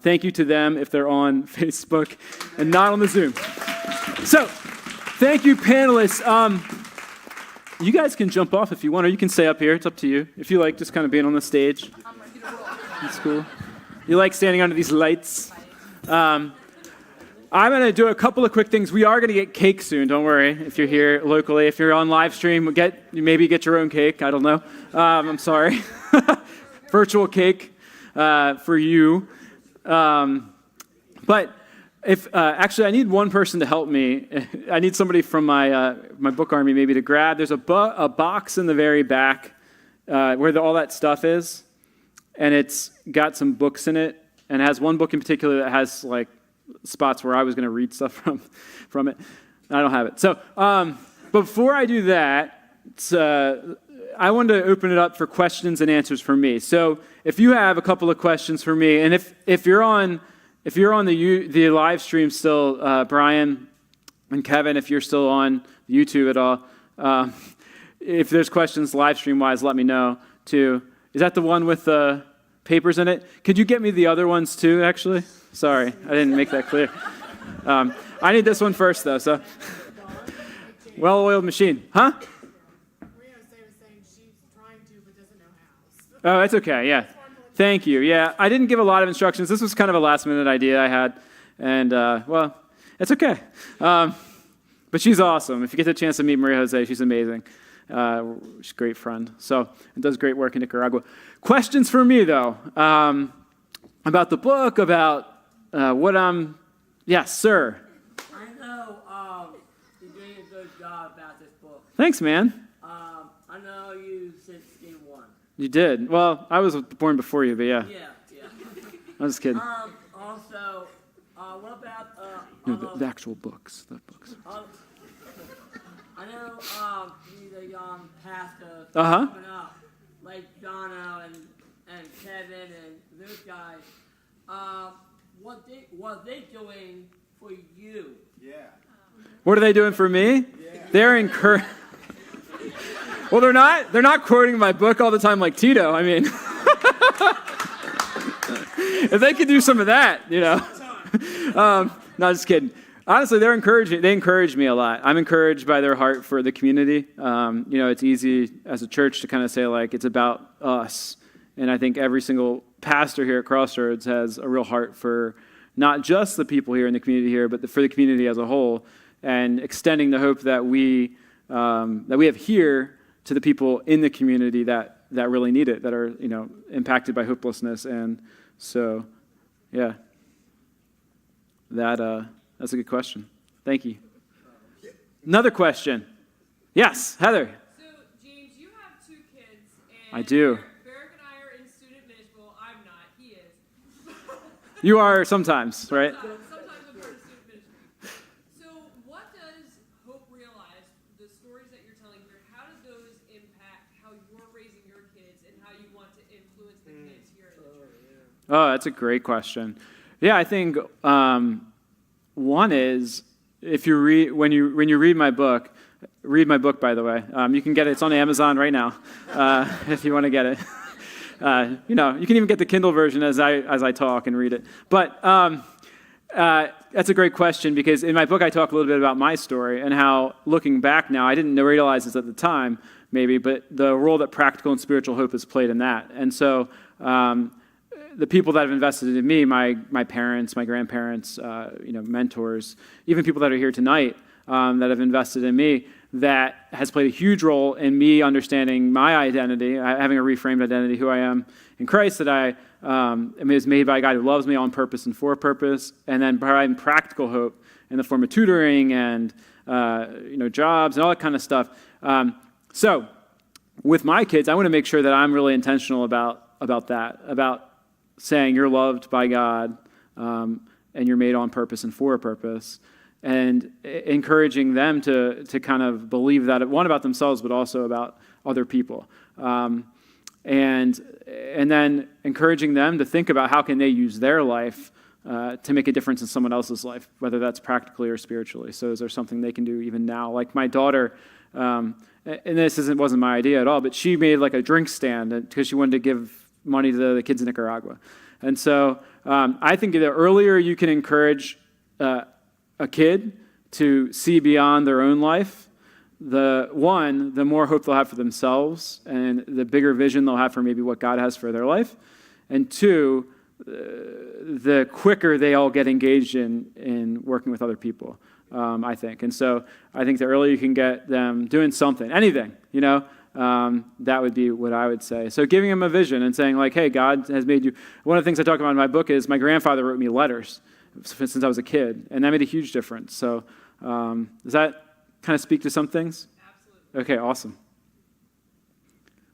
thank you to them if they're on Facebook and not on the Zoom. So thank you, panelists. You guys can jump off if you want, or you can stay up here. It's up to you. If you like just kind of being on the stage. That's cool. You like standing under these lights? I'm going to do a couple of quick things. We are going to get cake soon. Don't worry if you're here locally. If you're on live stream, maybe get your own cake. I don't know. I'm sorry. Virtual cake for you. But if actually, I need one person to help me. I need somebody from my book army maybe to grab. There's a box in the very back where all that stuff is, and it's got some books in it, and it has one book in particular that has like spots where I was going to read stuff from it. I don't have it. So before I do that, I wanted to open it up for questions and answers for me. So if you have a couple of questions for me, and if you're on the live stream still, Brian and Kevin, if you're still on YouTube at all, if there's questions live stream wise, let me know too. Is that the one with the papers in it? Could you get me the other ones too, actually? Sorry, I didn't make that clear. I need this one first, though, so. Well-oiled machine. Huh? Oh, that's okay, yeah. Thank you. Yeah, I didn't give a lot of instructions. This was kind of a last-minute idea I had, and, well, it's okay. But she's awesome. If you get the chance to meet Maria Jose, she's amazing. She's a great friend, and does great work in Nicaragua. Questions for me, though, about the book, about what I'm... Yes, sir. I know you're doing a good job about this book. Thanks, man. I know you since day one. You did. Well, I was born before you, but yeah. Yeah. I'm just kidding. Also, what about The actual books. The books. I know the young pastors Uh-huh. coming up, like Jono and Kevin and those guys. What they doing for you? Yeah. What are they doing for me? Yeah. They're encouraging. Well, they're not quoting my book all the time like Tito. I mean, if they could do some of that, No, just kidding. Honestly, they encourage me a lot. I'm encouraged by their heart for the community. It's easy as a church to kind of say, like, it's about us. And I think every single pastor here at Crossroads has a real heart for not just the people here in the community here, but for the community as a whole, and extending the hope that we have here to the people in the community that really need it, that are impacted by hopelessness. And so, yeah, that's a good question. Thank you. Another question. Yes, Heather. So, James, you have 2 kids. I do. Barrick and I are in student ministry. I'm not. He is. You are sometimes, right? Sometimes I'm part of student ministry. So what does Hope Realize, the stories that you're telling here, how do those impact how you're raising your kids and how you want to influence the kids here in the church? Oh, that's a great question. Yeah, I think one is if you read when you read my book. Read my book, by the way. You can get it. It's on Amazon right now, if you want to get it. You can even get the Kindle version as I talk and read it. But that's a great question, because in my book I talk a little bit about my story and how, looking back now, I didn't realize this at the time, maybe, but the role that practical and spiritual hope has played in that. And so the people that have invested in me, my parents, my grandparents, mentors, even people that are here tonight that have invested in me, that has played a huge role in me understanding my identity, having a reframed identity, who I am in Christ, that I is made by a God who loves me on purpose and for purpose, and then providing practical hope in the form of tutoring and jobs and all that kind of stuff. So with my kids, I want to make sure that I'm really intentional about that, about saying you're loved by God, and you're made on purpose and for a purpose, and encouraging them to kind of believe that, one, about themselves, but also about other people. And then encouraging them to think about how can they use their life to make a difference in someone else's life, whether that's practically or spiritually. So is there something they can do even now? Like my daughter, and this wasn't my idea at all, but she made like a drink stand because she wanted to give money to the kids in Nicaragua. And so I think the earlier you can encourage a kid to see beyond their own life, the more hope they'll have for themselves and the bigger vision they'll have for maybe what God has for their life. And two, the quicker they all get engaged in working with other people, I think. And so I think the earlier you can get them doing something, anything, that would be what I would say. So giving them a vision and saying like, hey, God has made you. One of the things I talk about in my book is my grandfather wrote me letters since I was a kid, and that made a huge difference. So does that kind of speak to some things? Absolutely. Okay, awesome.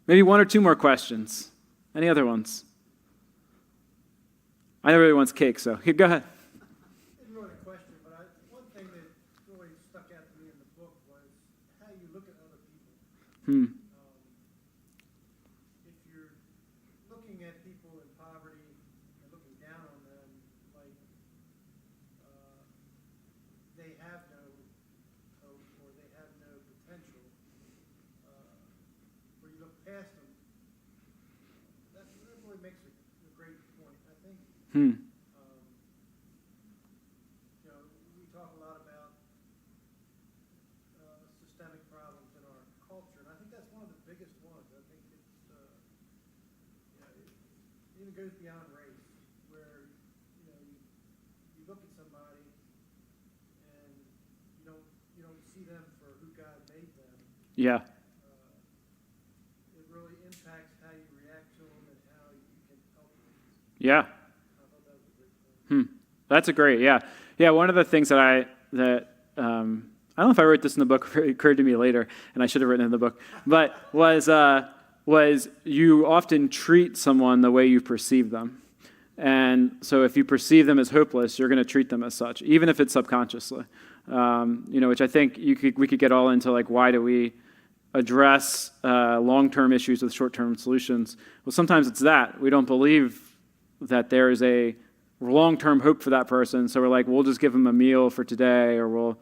Maybe one or two more questions. Any other ones? I know everybody wants cake, so here, go ahead. It's really a question, but one thing that really stuck out to me in the book was how you look at other people. If you're looking at people in poverty and looking down on them, like they have no hope or they have no potential, or you look past them, that really makes a great point. I think. We talk a lot about systemic problems in our culture, and I think that's one of the biggest ones. I think it's it even goes beyond race, where you look at somebody and you don't see them for who God made them. Yeah. It really impacts how you react to them and how you can help them. Yeah. That's a great, yeah. One of the things that I don't know if I wrote this in the book, it occurred to me later, and I should have written it in the book, but was you often treat someone the way you perceive them. And so if you perceive them as hopeless, you're going to treat them as such, even if it's subconsciously. Which I think we could get all into, like, why do we address long-term issues with short-term solutions? Well, sometimes it's that. We don't believe that there is a long-term hope for that person, so we're like, we'll just give them a meal for today, or we'll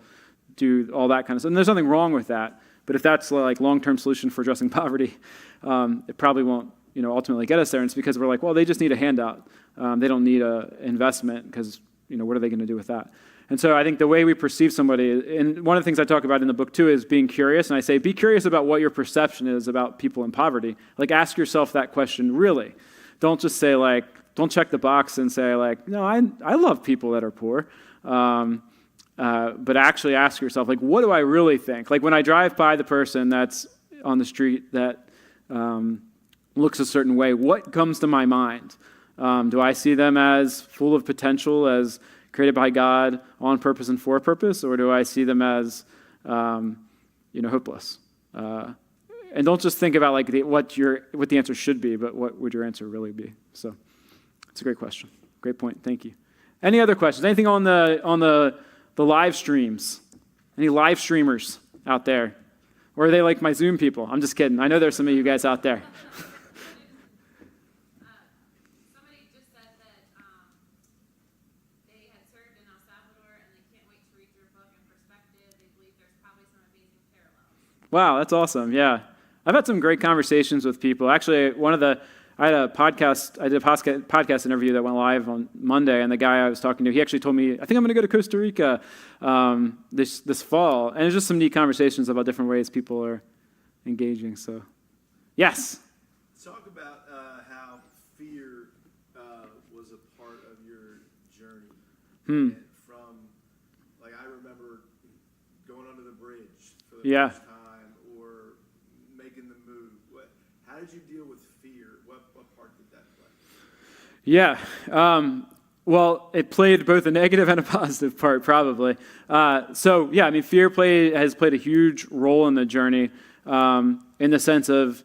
do all that kind of stuff. And there's nothing wrong with that, but if that's like long-term solution for addressing poverty, it probably won't, ultimately get us there. And it's because we're like, well, they just need a handout. They don't need an investment because, what are they going to do with that? And so I think the way we perceive somebody, and one of the things I talk about in the book too is being curious. And I say, be curious about what your perception is about people in poverty. Like, ask yourself that question really. Don't just say like, don't check the box and say like, no, I love people that are poor. But actually ask yourself, like, what do I really think? Like when I drive by the person that's on the street that looks a certain way, what comes to my mind? Do I see them as full of potential, as created by God on purpose and for a purpose, or do I see them as, hopeless? And don't just think about like what the answer should be, but what would your answer really be? So it's a great question. Great point. Thank you. Any other questions? Anything on the live streams? Any live streamers out there? Or are they like my Zoom people? I'm just kidding. I know there's some of you guys out there. Somebody just said that they had served in El Salvador and they can't wait to read your book in perspective. They believe there's probably some amazing parallels. Wow, that's awesome. Yeah. I've had some great conversations with people. Actually, I did a podcast interview that went live on Monday, and the guy I was talking to, he actually told me, I think I'm going to go to Costa Rica this fall. And it's just some neat conversations about different ways people are engaging. So, yes? Talk about how fear was a part of your journey. And from, like, I remember going under the bridge for the first time or making the move. How did you deal with fear? What part did that play? Yeah. Well, it played both a negative and a positive part, probably. Fear has played a huge role in the journey, in the sense of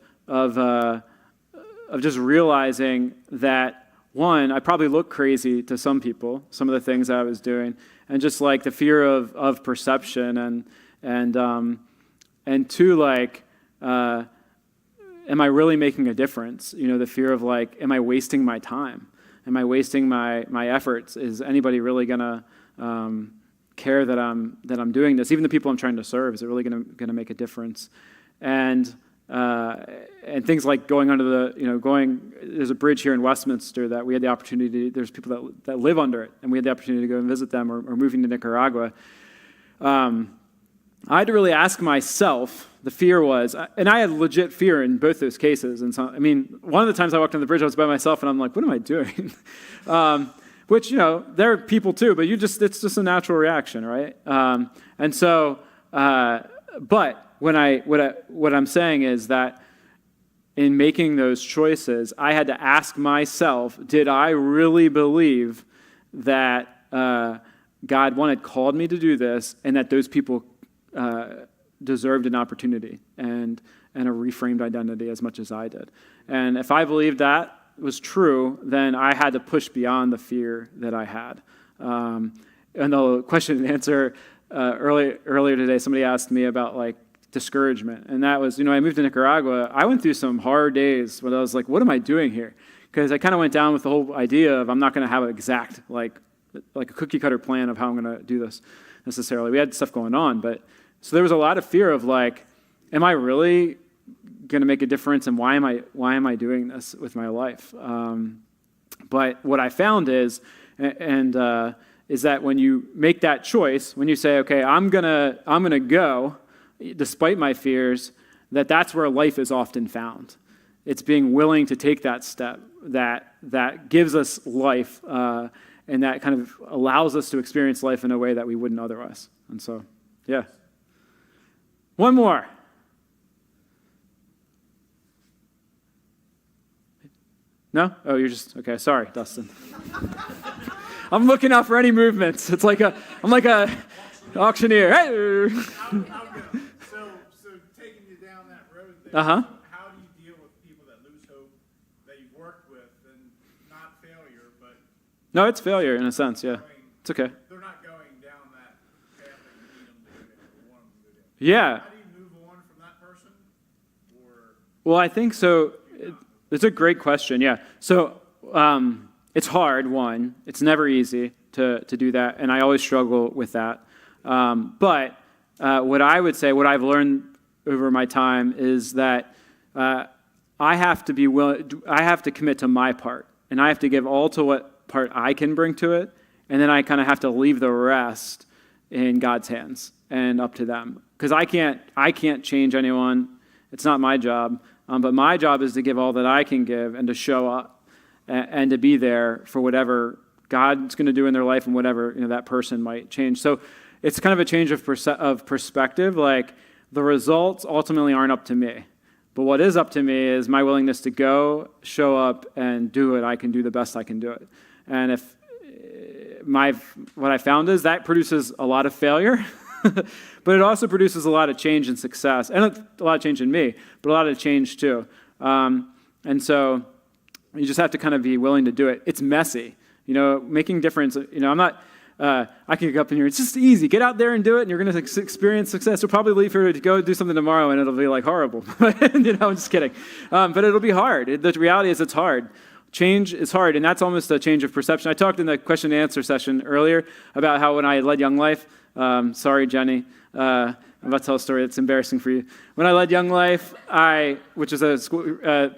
just realizing that one, I probably look crazy to some people, some of the things I was doing, and just like the fear of perception, and two, like, am I really making a difference? You know, the fear of like, am I wasting my time? Am I wasting my efforts? Is anybody really gonna care that I'm doing this? Even the people I'm trying to serve, is it really gonna make a difference? And things like going under there's a bridge here in Westminster that we had the opportunity, there's people that live under it, and we had the opportunity to go and visit them, or moving to Nicaragua. I had to really ask myself, the fear was, and I had legit fear in both those cases. And so, I mean, one of the times I walked on the bridge, I was by myself, and I'm like, what am I doing? Which, you know, there are people too, but it's just a natural reaction, right? And so, but what I'm saying is that in making those choices, I had to ask myself, did I really believe that God, one, had called me to do this, and that those people deserved an opportunity and a reframed identity as much as I did? And if I believed that was true, then I had to push beyond the fear that I had. And the question and answer earlier today, somebody asked me about like discouragement, and that was, I moved to Nicaragua. I went through some hard days when I was like, what am I doing here? Because I kind of went down with the whole idea of I'm not going to have an exact like a cookie cutter plan of how I'm going to do this necessarily. We had stuff going on, but so there was a lot of fear of like, am I really going to make a difference, and why am I doing this with my life? But what I found is that when you make that choice, when you say, okay, I'm gonna go, despite my fears, that's where life is often found. It's being willing to take that step that gives us life, and that kind of allows us to experience life in a way that we wouldn't otherwise. And so, yeah. One more. No? Oh, you're just, okay, sorry, Dustin. I'm looking out for any movements. I'm like a auctioneer. Hey! So taking you down that road there, Uh-huh. how do you deal with people that lose hope that you've worked with, and not failure, but... No, it's failure in a sense, yeah. It's okay. They're not going down that path that you need them to go down, or want them to go down. Yeah. How do you move on from that person? Or... Well, I think so. It's a great question, yeah. So it's hard, one. It's never easy to do that, and I always struggle with that. But what I would say, what I've learned over my time is that I have to be willing, I have to commit to my part, and I have to give all to what part I can bring to it, and then I kind of have to leave the rest in God's hands and up to them. Because I can't change anyone. It's not my job. But my job is to give all that I can give, and to show up and to be there for whatever God's going to do in their life, and whatever that person might change. So it's kind of a change of perspective. Like, the results ultimately aren't up to me, but what is up to me is my willingness to go, show up, and do it. I can do the best I can do it. And if what I found is that produces a lot of failure. But it also produces a lot of change and success, and a lot of change in me, but a lot of change too. And so you just have to kind of be willing to do it. It's messy, making difference. I'm not, I can get up in here, it's just easy. Get out there and do it, and you're going to experience success. You'll probably leave here to go do something tomorrow, and it'll be like horrible. I'm just kidding. But it'll be hard. The reality is it's hard. Change is hard, and that's almost a change of perception. I talked in the question and answer session earlier about how when I led Young Life, sorry, Jenny, I'm about to tell a story that's embarrassing for you. When I led Young Life, which is a school,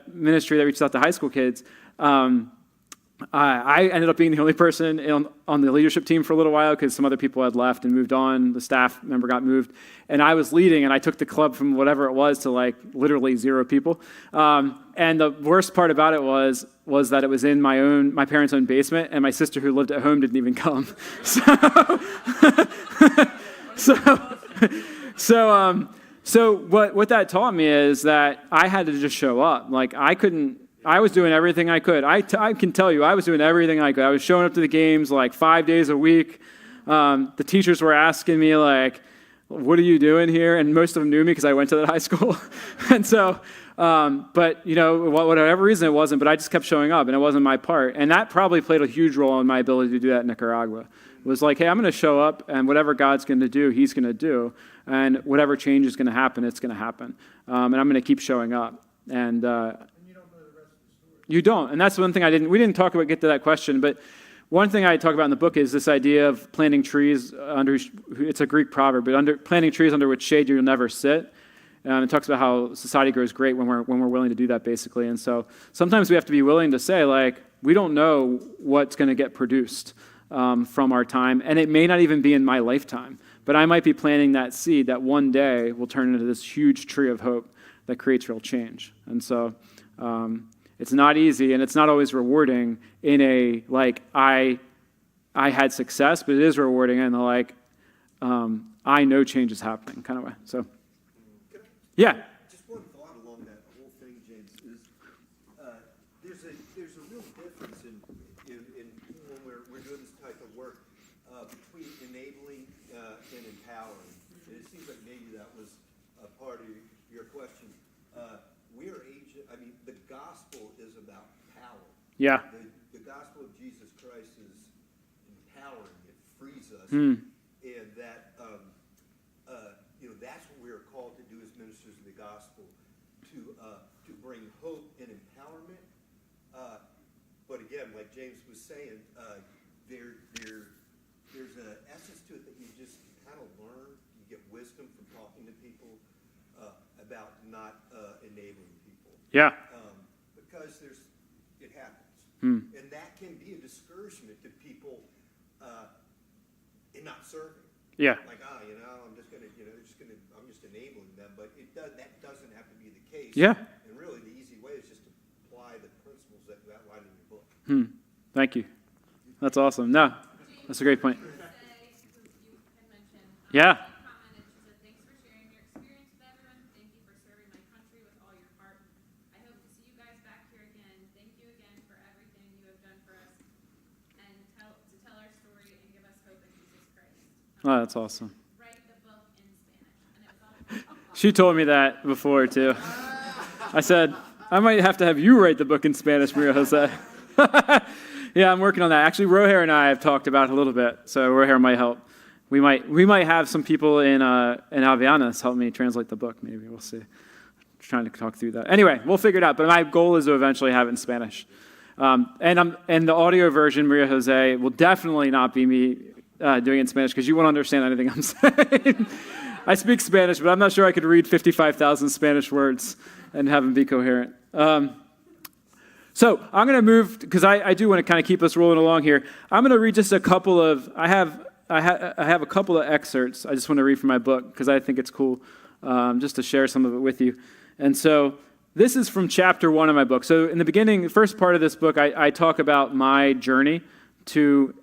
ministry that reaches out to high school kids, I ended up being the only person on the leadership team for a little while because some other people had left and moved on. The staff member got moved. And I was leading, and I took the club from whatever it was to like literally 0 people. And the worst part about it was that it was in my parents' own basement, and my sister who lived at home didn't even come. So what that taught me is that I had to just show up. Like, I was doing everything I could. I can tell you, I was doing everything I could. I was showing up to the games like 5 days a week. The teachers were asking me like, what are you doing here? And most of them knew me because I went to that high school. And so, but, whatever reason it wasn't, but I just kept showing up, and it wasn't my part. And that probably played a huge role in my ability to do that in Nicaragua. It was like, hey, I'm going to show up, and whatever God's going to do, he's going to do. And whatever change is going to happen, it's going to happen. And I'm going to keep showing up. And you don't. And that's one thing we didn't get to that question, but one thing I talk about in the book is this idea of planting trees it's a Greek proverb, but planting trees under which shade you'll never sit. It talks about how society grows great when we're willing to do that, basically. And so sometimes we have to be willing to say, like, we don't know what's going to get produced from our time, and it may not even be in my lifetime, but I might be planting that seed that one day will turn into this huge tree of hope that creates real change. And so it's not easy, and it's not always rewarding in a, like, I had success, but it is rewarding in the, like, I know change is happening kind of way. So, yeah. Just one thought along that whole thing, James, is there's a real difference in when we're doing this type of work between enabling and empowering. And it seems like maybe that was a part of your question. The gospel is about power. Yeah. The gospel of Jesus Christ is empowering. It frees us. Mm. And that, that's what we're called to do as ministers of the gospel, to bring hope and empowerment. But again, like James was saying, there's an essence to it that you just kind of learn. You get wisdom from talking to people about not enabling people. Yeah. Because it happens. Hmm. And that can be a discouragement to people in not serving. Yeah. Like, I'm just enabling them, but that doesn't have to be the case. Yeah. And really, the easy way is just to apply the principles that you outline in your book. Thank you. That's awesome. No, that's a great point. Yeah. Thanks for sharing your experience with everyone. Thank you for serving my country with all your heart. I hope to see you guys back here again. Thank you again for everything you have done for us and tell our story and give us hope in Jesus Christ. Oh, that's awesome. Write the book in Spanish. She told me that before, too. I said, I might have to have you write the book in Spanish, Maria Jose. Yeah, I'm working on that. Actually, Roher and I have talked about it a little bit, so Roher might help. We might have some people in Avianas help me translate the book, maybe. We'll see. Trying to talk through that. Anyway, we'll figure it out, but my goal is to eventually have it in Spanish. And the audio version, Maria Jose, will definitely not be me doing it in Spanish because you won't understand anything I'm saying. I speak Spanish, but I'm not sure I could read 55,000 Spanish words and have them be coherent. So I'm going to move, because I do want to kind of keep us rolling along here. I'm going to read just a couple of, I have a couple of excerpts I just want to read from my book because I think it's cool just to share some of it with you. And so this is from chapter 1 of my book. So in the beginning, the first part of this book, I talk about my journey to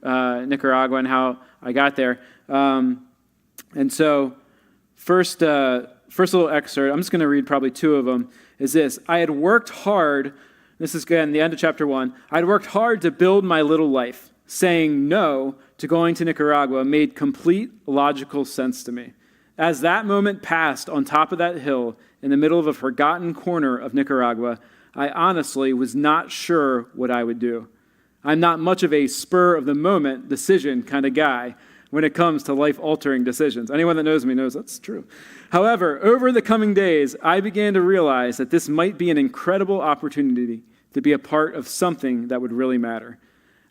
Nicaragua and how I got there. And so first little excerpt, I'm just going to read probably 2 of them, is this. I had worked hard, this is again the end of chapter 1, I had worked hard to build my little life. Saying no to going to Nicaragua made complete logical sense to me. As that moment passed on top of that hill in the middle of a forgotten corner of Nicaragua, I honestly was not sure what I would do. I'm not much of a spur-of-the-moment decision kind of guy when it comes to life-altering decisions. Anyone that knows me knows that's true. However, over the coming days, I began to realize that this might be an incredible opportunity to be a part of something that would really matter.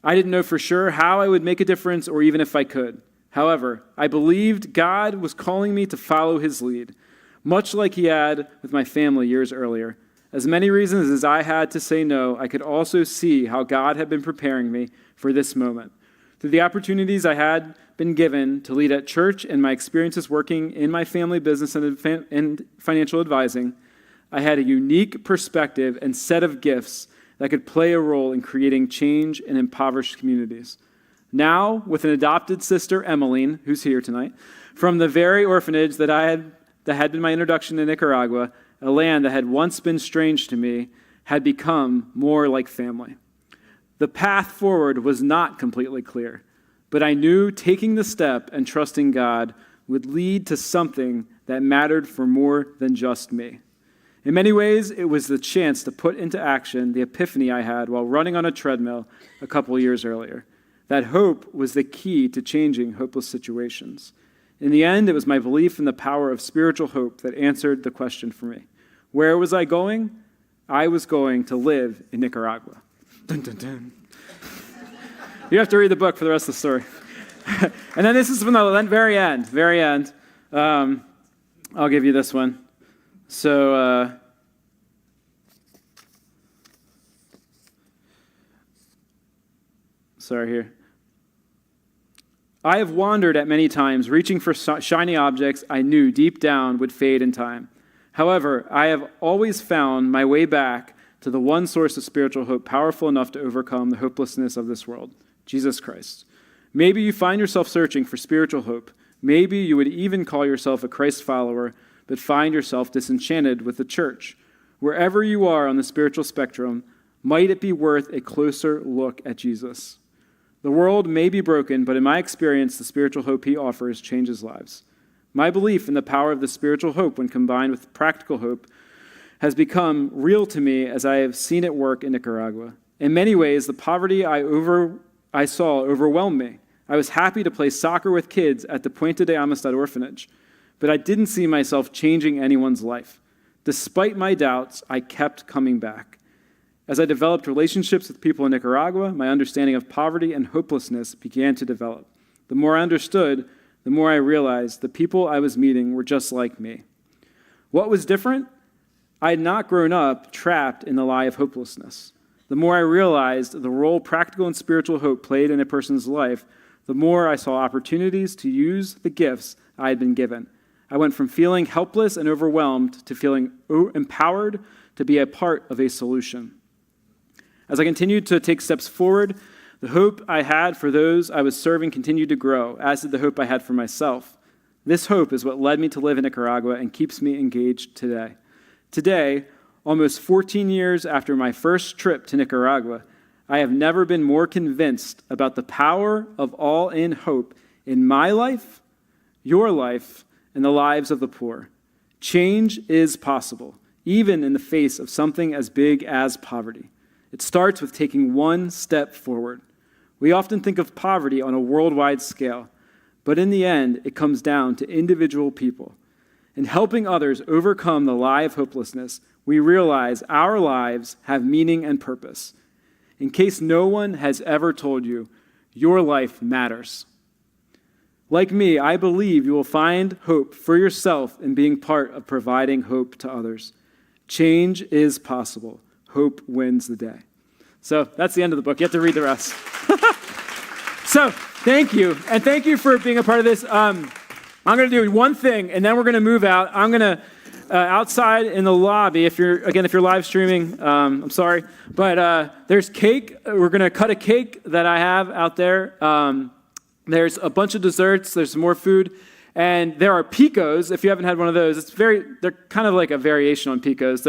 I didn't know for sure how I would make a difference or even if I could. However, I believed God was calling me to follow his lead, much like he had with my family years earlier. As many reasons as I had to say no, I could also see how God had been preparing me for this moment. Through the opportunities I had been given to lead at church and my experiences working in my family business and financial advising, I had a unique perspective and set of gifts that could play a role in creating change in impoverished communities. Now, with an adopted sister, Emmeline, who's here tonight, from the very orphanage that had been my introduction to Nicaragua, a land that had once been strange to me, had become more like family. The path forward was not completely clear, but I knew taking the step and trusting God would lead to something that mattered for more than just me. In many ways, it was the chance to put into action the epiphany I had while running on a treadmill a couple years earlier. That hope was the key to changing hopeless situations. In the end, it was my belief in the power of spiritual hope that answered the question for me. Where was I going? I was going to live in Nicaragua. Dun, dun, dun. You have to read the book for the rest of the story. And then this is from the very end. I'll give you this one. So, sorry here. I have wandered at many times, reaching for shiny objects I knew deep down would fade in time. However, I have always found my way back to the one source of spiritual hope powerful enough to overcome the hopelessness of this world, Jesus Christ. Maybe you find yourself searching for spiritual hope. Maybe you would even call yourself a Christ follower, but find yourself disenchanted with the church. Wherever you are on the spiritual spectrum, might it be worth a closer look at Jesus? The world may be broken, but in my experience, the spiritual hope he offers changes lives. My belief in the power of the spiritual hope when combined with practical hope has become real to me as I have seen it work in Nicaragua. In many ways, the poverty I saw overwhelmed me. I was happy to play soccer with kids at the Puente de Amistad orphanage, but I didn't see myself changing anyone's life. Despite my doubts, I kept coming back. As I developed relationships with people in Nicaragua, my understanding of poverty and hopelessness began to develop. The more I understood, the more I realized the people I was meeting were just like me. What was different? I had not grown up trapped in the lie of hopelessness. The more I realized the role practical and spiritual hope played in a person's life, the more I saw opportunities to use the gifts I had been given. I went from feeling helpless and overwhelmed to feeling empowered to be a part of a solution. As I continued to take steps forward, the hope I had for those I was serving continued to grow, as did the hope I had for myself. This hope is what led me to live in Nicaragua and keeps me engaged today. Today, almost 14 years after my first trip to Nicaragua, I have never been more convinced about the power of all-in hope in my life, your life, and the lives of the poor. Change is possible, even in the face of something as big as poverty. It starts with taking one step forward. We often think of poverty on a worldwide scale, but in the end, it comes down to individual people. In helping others overcome the lie of hopelessness, we realize our lives have meaning and purpose. In case no one has ever told you, your life matters. Like me, I believe you will find hope for yourself in being part of providing hope to others. Change is possible. Hope wins the day. So that's the end of the book. You have to read the rest. So thank you. And thank you for being a part of this. I'm going to do one thing, and then we're going to move out. I'm going to, outside in the lobby, if you're live streaming, I'm sorry. But there's cake. We're going to cut a cake that I have out there. There's a bunch of desserts. There's some more food. And there are picos, if you haven't had one of those. They're kind of like a variation on picos.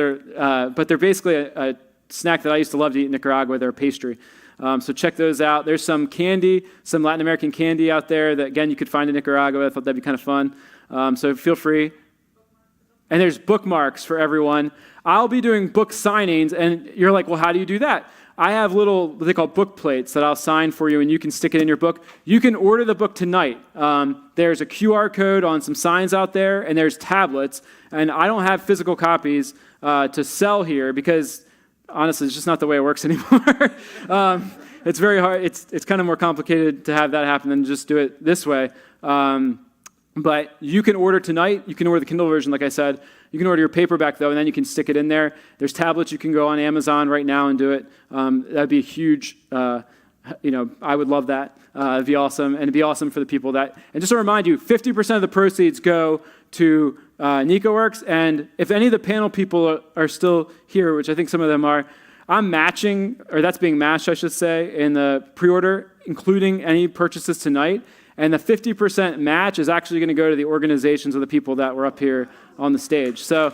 But they're basically a snack that I used to love to eat in Nicaragua. They're a pastry. So check those out. There's some candy, some Latin American candy out there that, again, you could find in Nicaragua. I thought that'd be kind of fun. So feel free. And there's bookmarks for everyone. I'll be doing book signings, and you're like, well, how do you do that? I have little, what they call book plates that I'll sign for you, and you can stick it in your book. You can order the book tonight. There's a QR code on some signs out there, and there's tablets. And I don't have physical copies to sell here because, honestly, it's just not the way it works anymore. It's very hard. It's kind of more complicated to have that happen than just do it this way. But you can order tonight. You can order the Kindle version, like I said. You can order your paperback, though, and then you can stick it in there. There's tablets. You can go on Amazon right now and do it. That'd be a huge, I would love that. It'd be awesome. And it'd be awesome for the people that, and just to remind you, 50% of the proceeds go to NicoWorks. And if any of the panel people are still here, which I think some of them are, I'm matching, or that's being matched, I should say, in the pre-order, including any purchases tonight. And the 50% match is actually going to go to the organizations of the people that were up here on the stage. So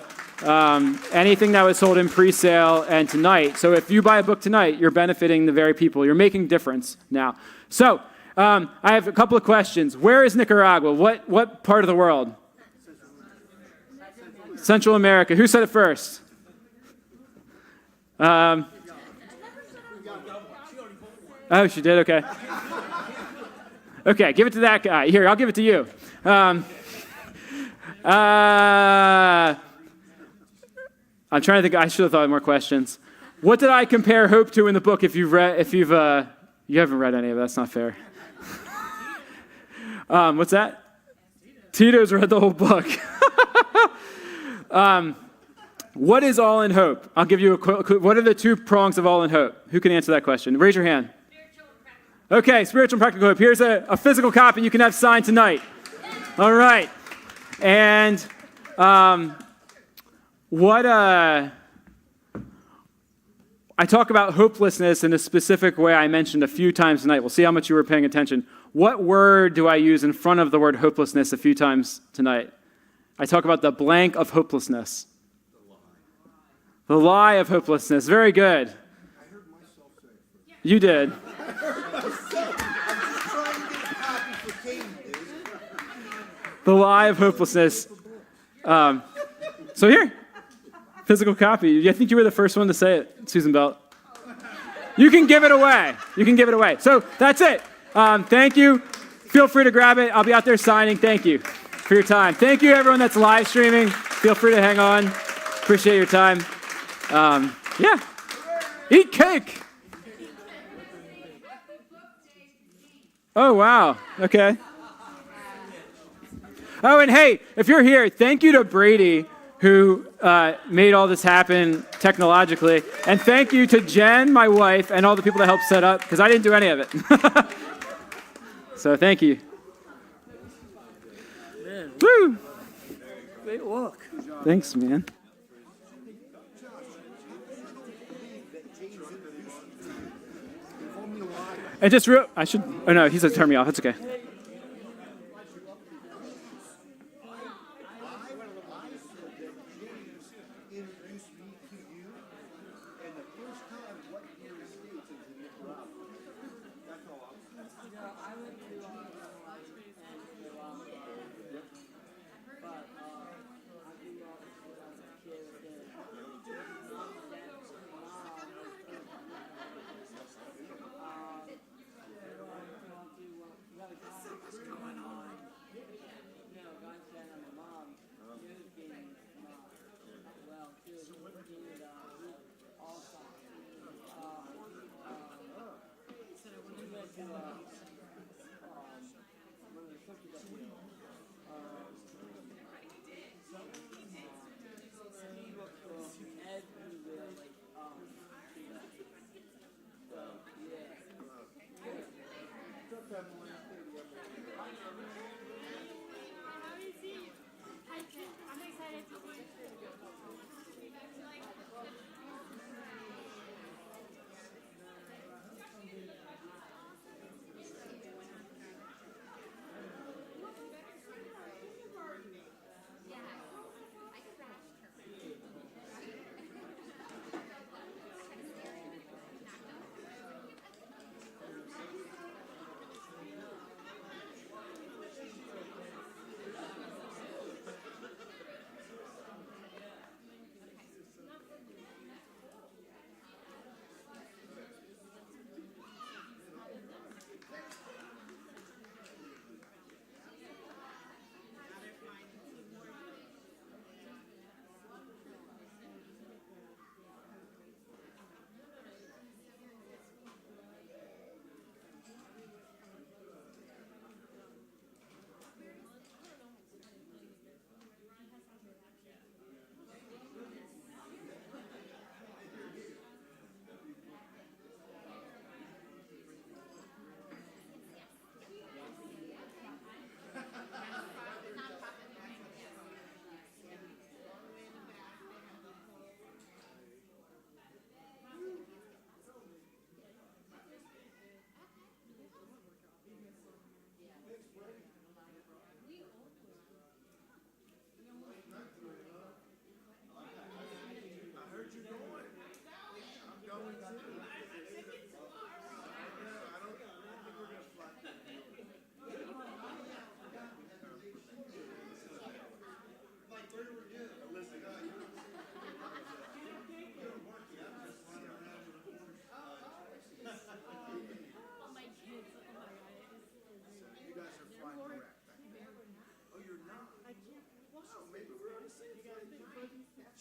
anything that was sold in pre-sale and tonight. So if you buy a book tonight, you're benefiting the very people. You're making difference now. So I have a couple of questions. Where is Nicaragua? What part of the world? Central America. Who said it first? Oh, she did? Okay. Okay, give it to that guy. Here, I'll give it to you. I'm trying to think. I should have thought of more questions. What did I compare hope to in the book? You haven't read any of it. That's not fair. What's that? Tito's read the whole book. What is all in hope? I'll give you what are the two prongs of all in hope? Who can answer that question? Raise your hand. Okay, spiritual and practical hope. Here's a physical copy you can have signed tonight. All right. And I talk about hopelessness in a specific way I mentioned a few times tonight. We'll see how much you were paying attention. What word do I use in front of the word hopelessness a few times tonight? I talk about the blank of hopelessness. The lie of hopelessness. Very good. You did. The lie of hopelessness. So here, physical copy. I think you were the first one to say it, Susan Belt. You can give it away. You can give it away. So that's it. Thank you. Feel free to grab it. I'll be out there signing. Thank you for your time. Thank you, everyone that's live streaming. Feel free to hang on. Appreciate your time. Yeah. Eat cake. Oh, wow. Okay. Oh, and hey, if you're here, thank you to Brady, who made all this happen technologically. And thank you to Jen, my wife, and all the people that helped set up, because I didn't do any of it. So thank you. Man, Woo! great walk. Thanks, man. And just oh no, he said turn me off. It's okay.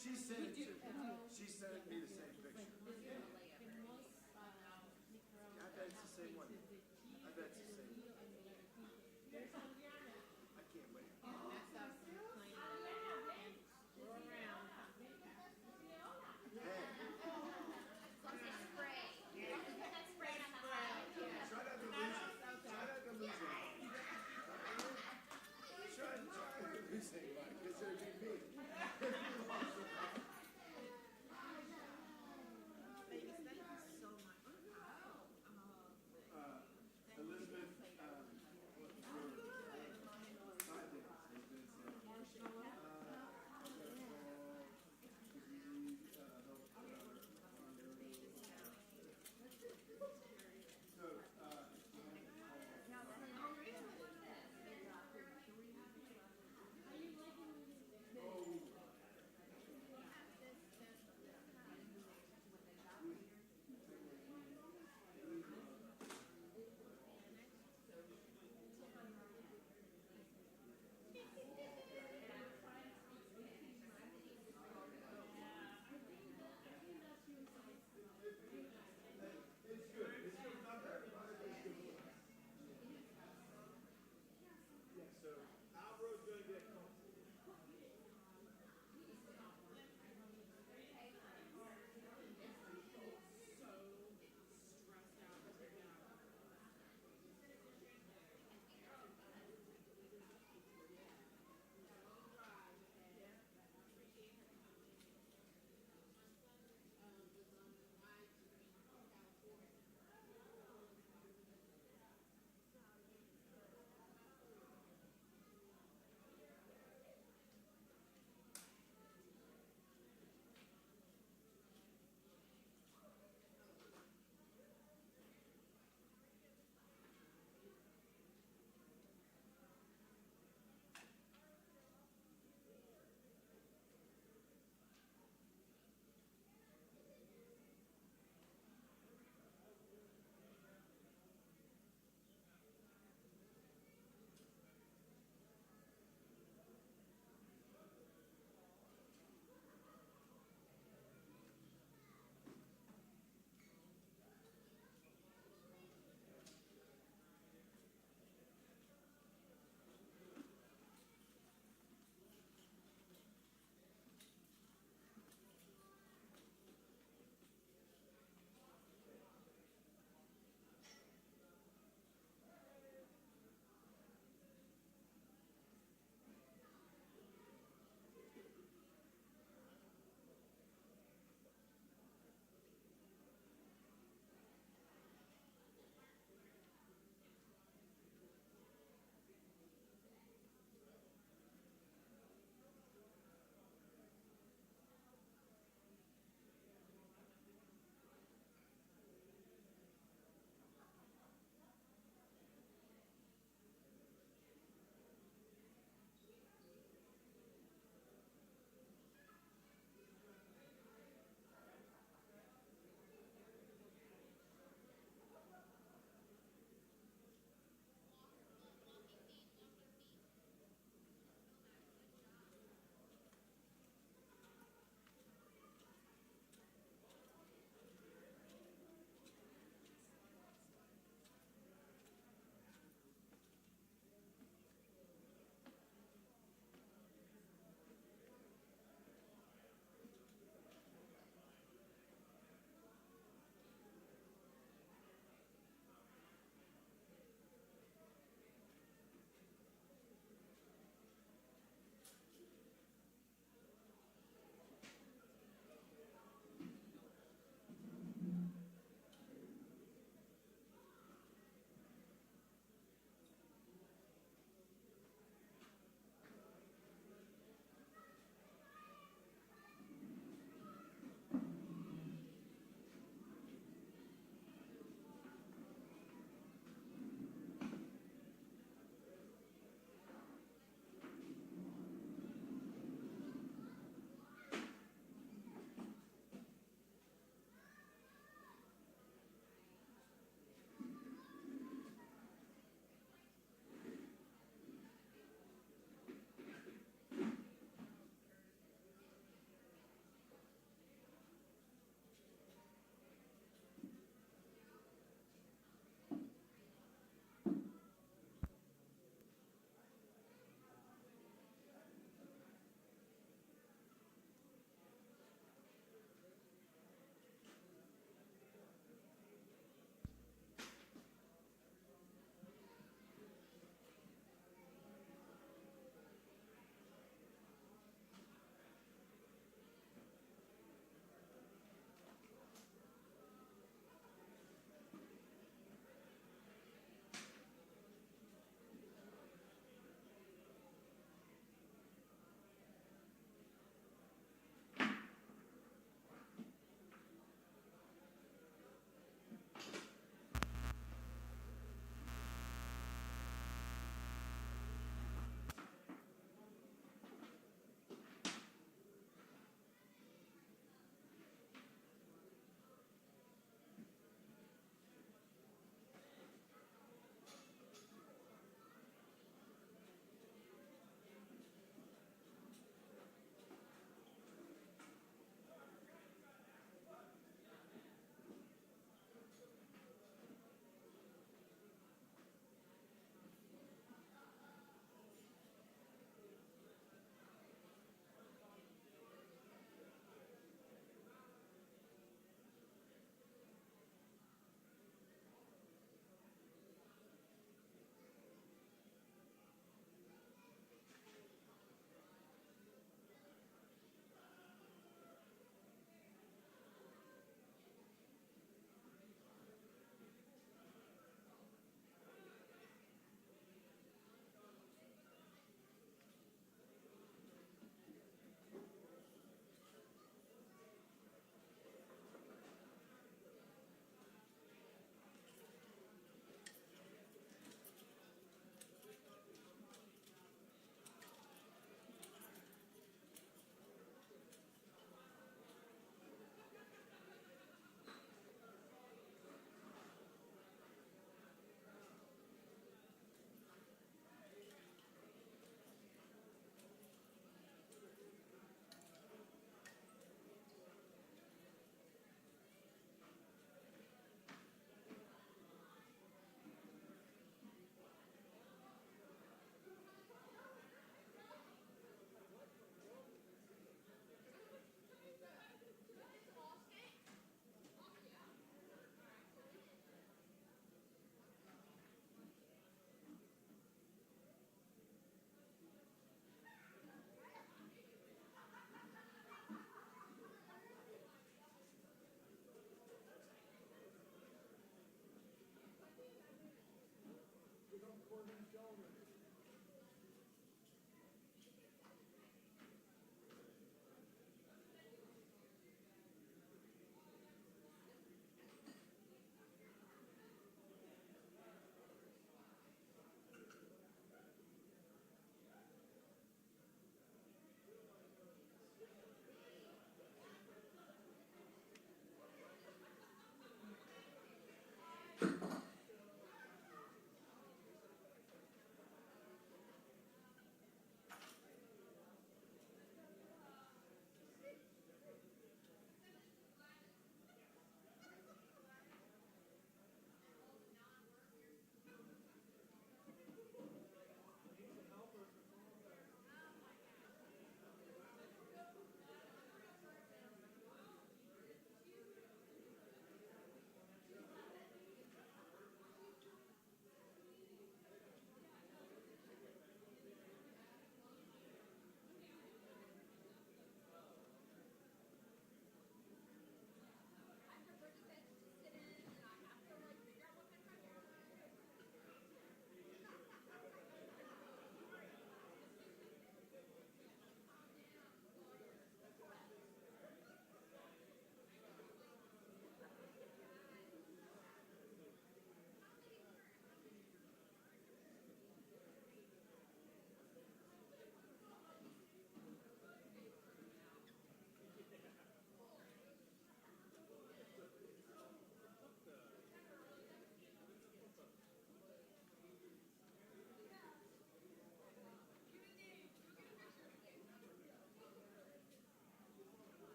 She said it to me. She said me to say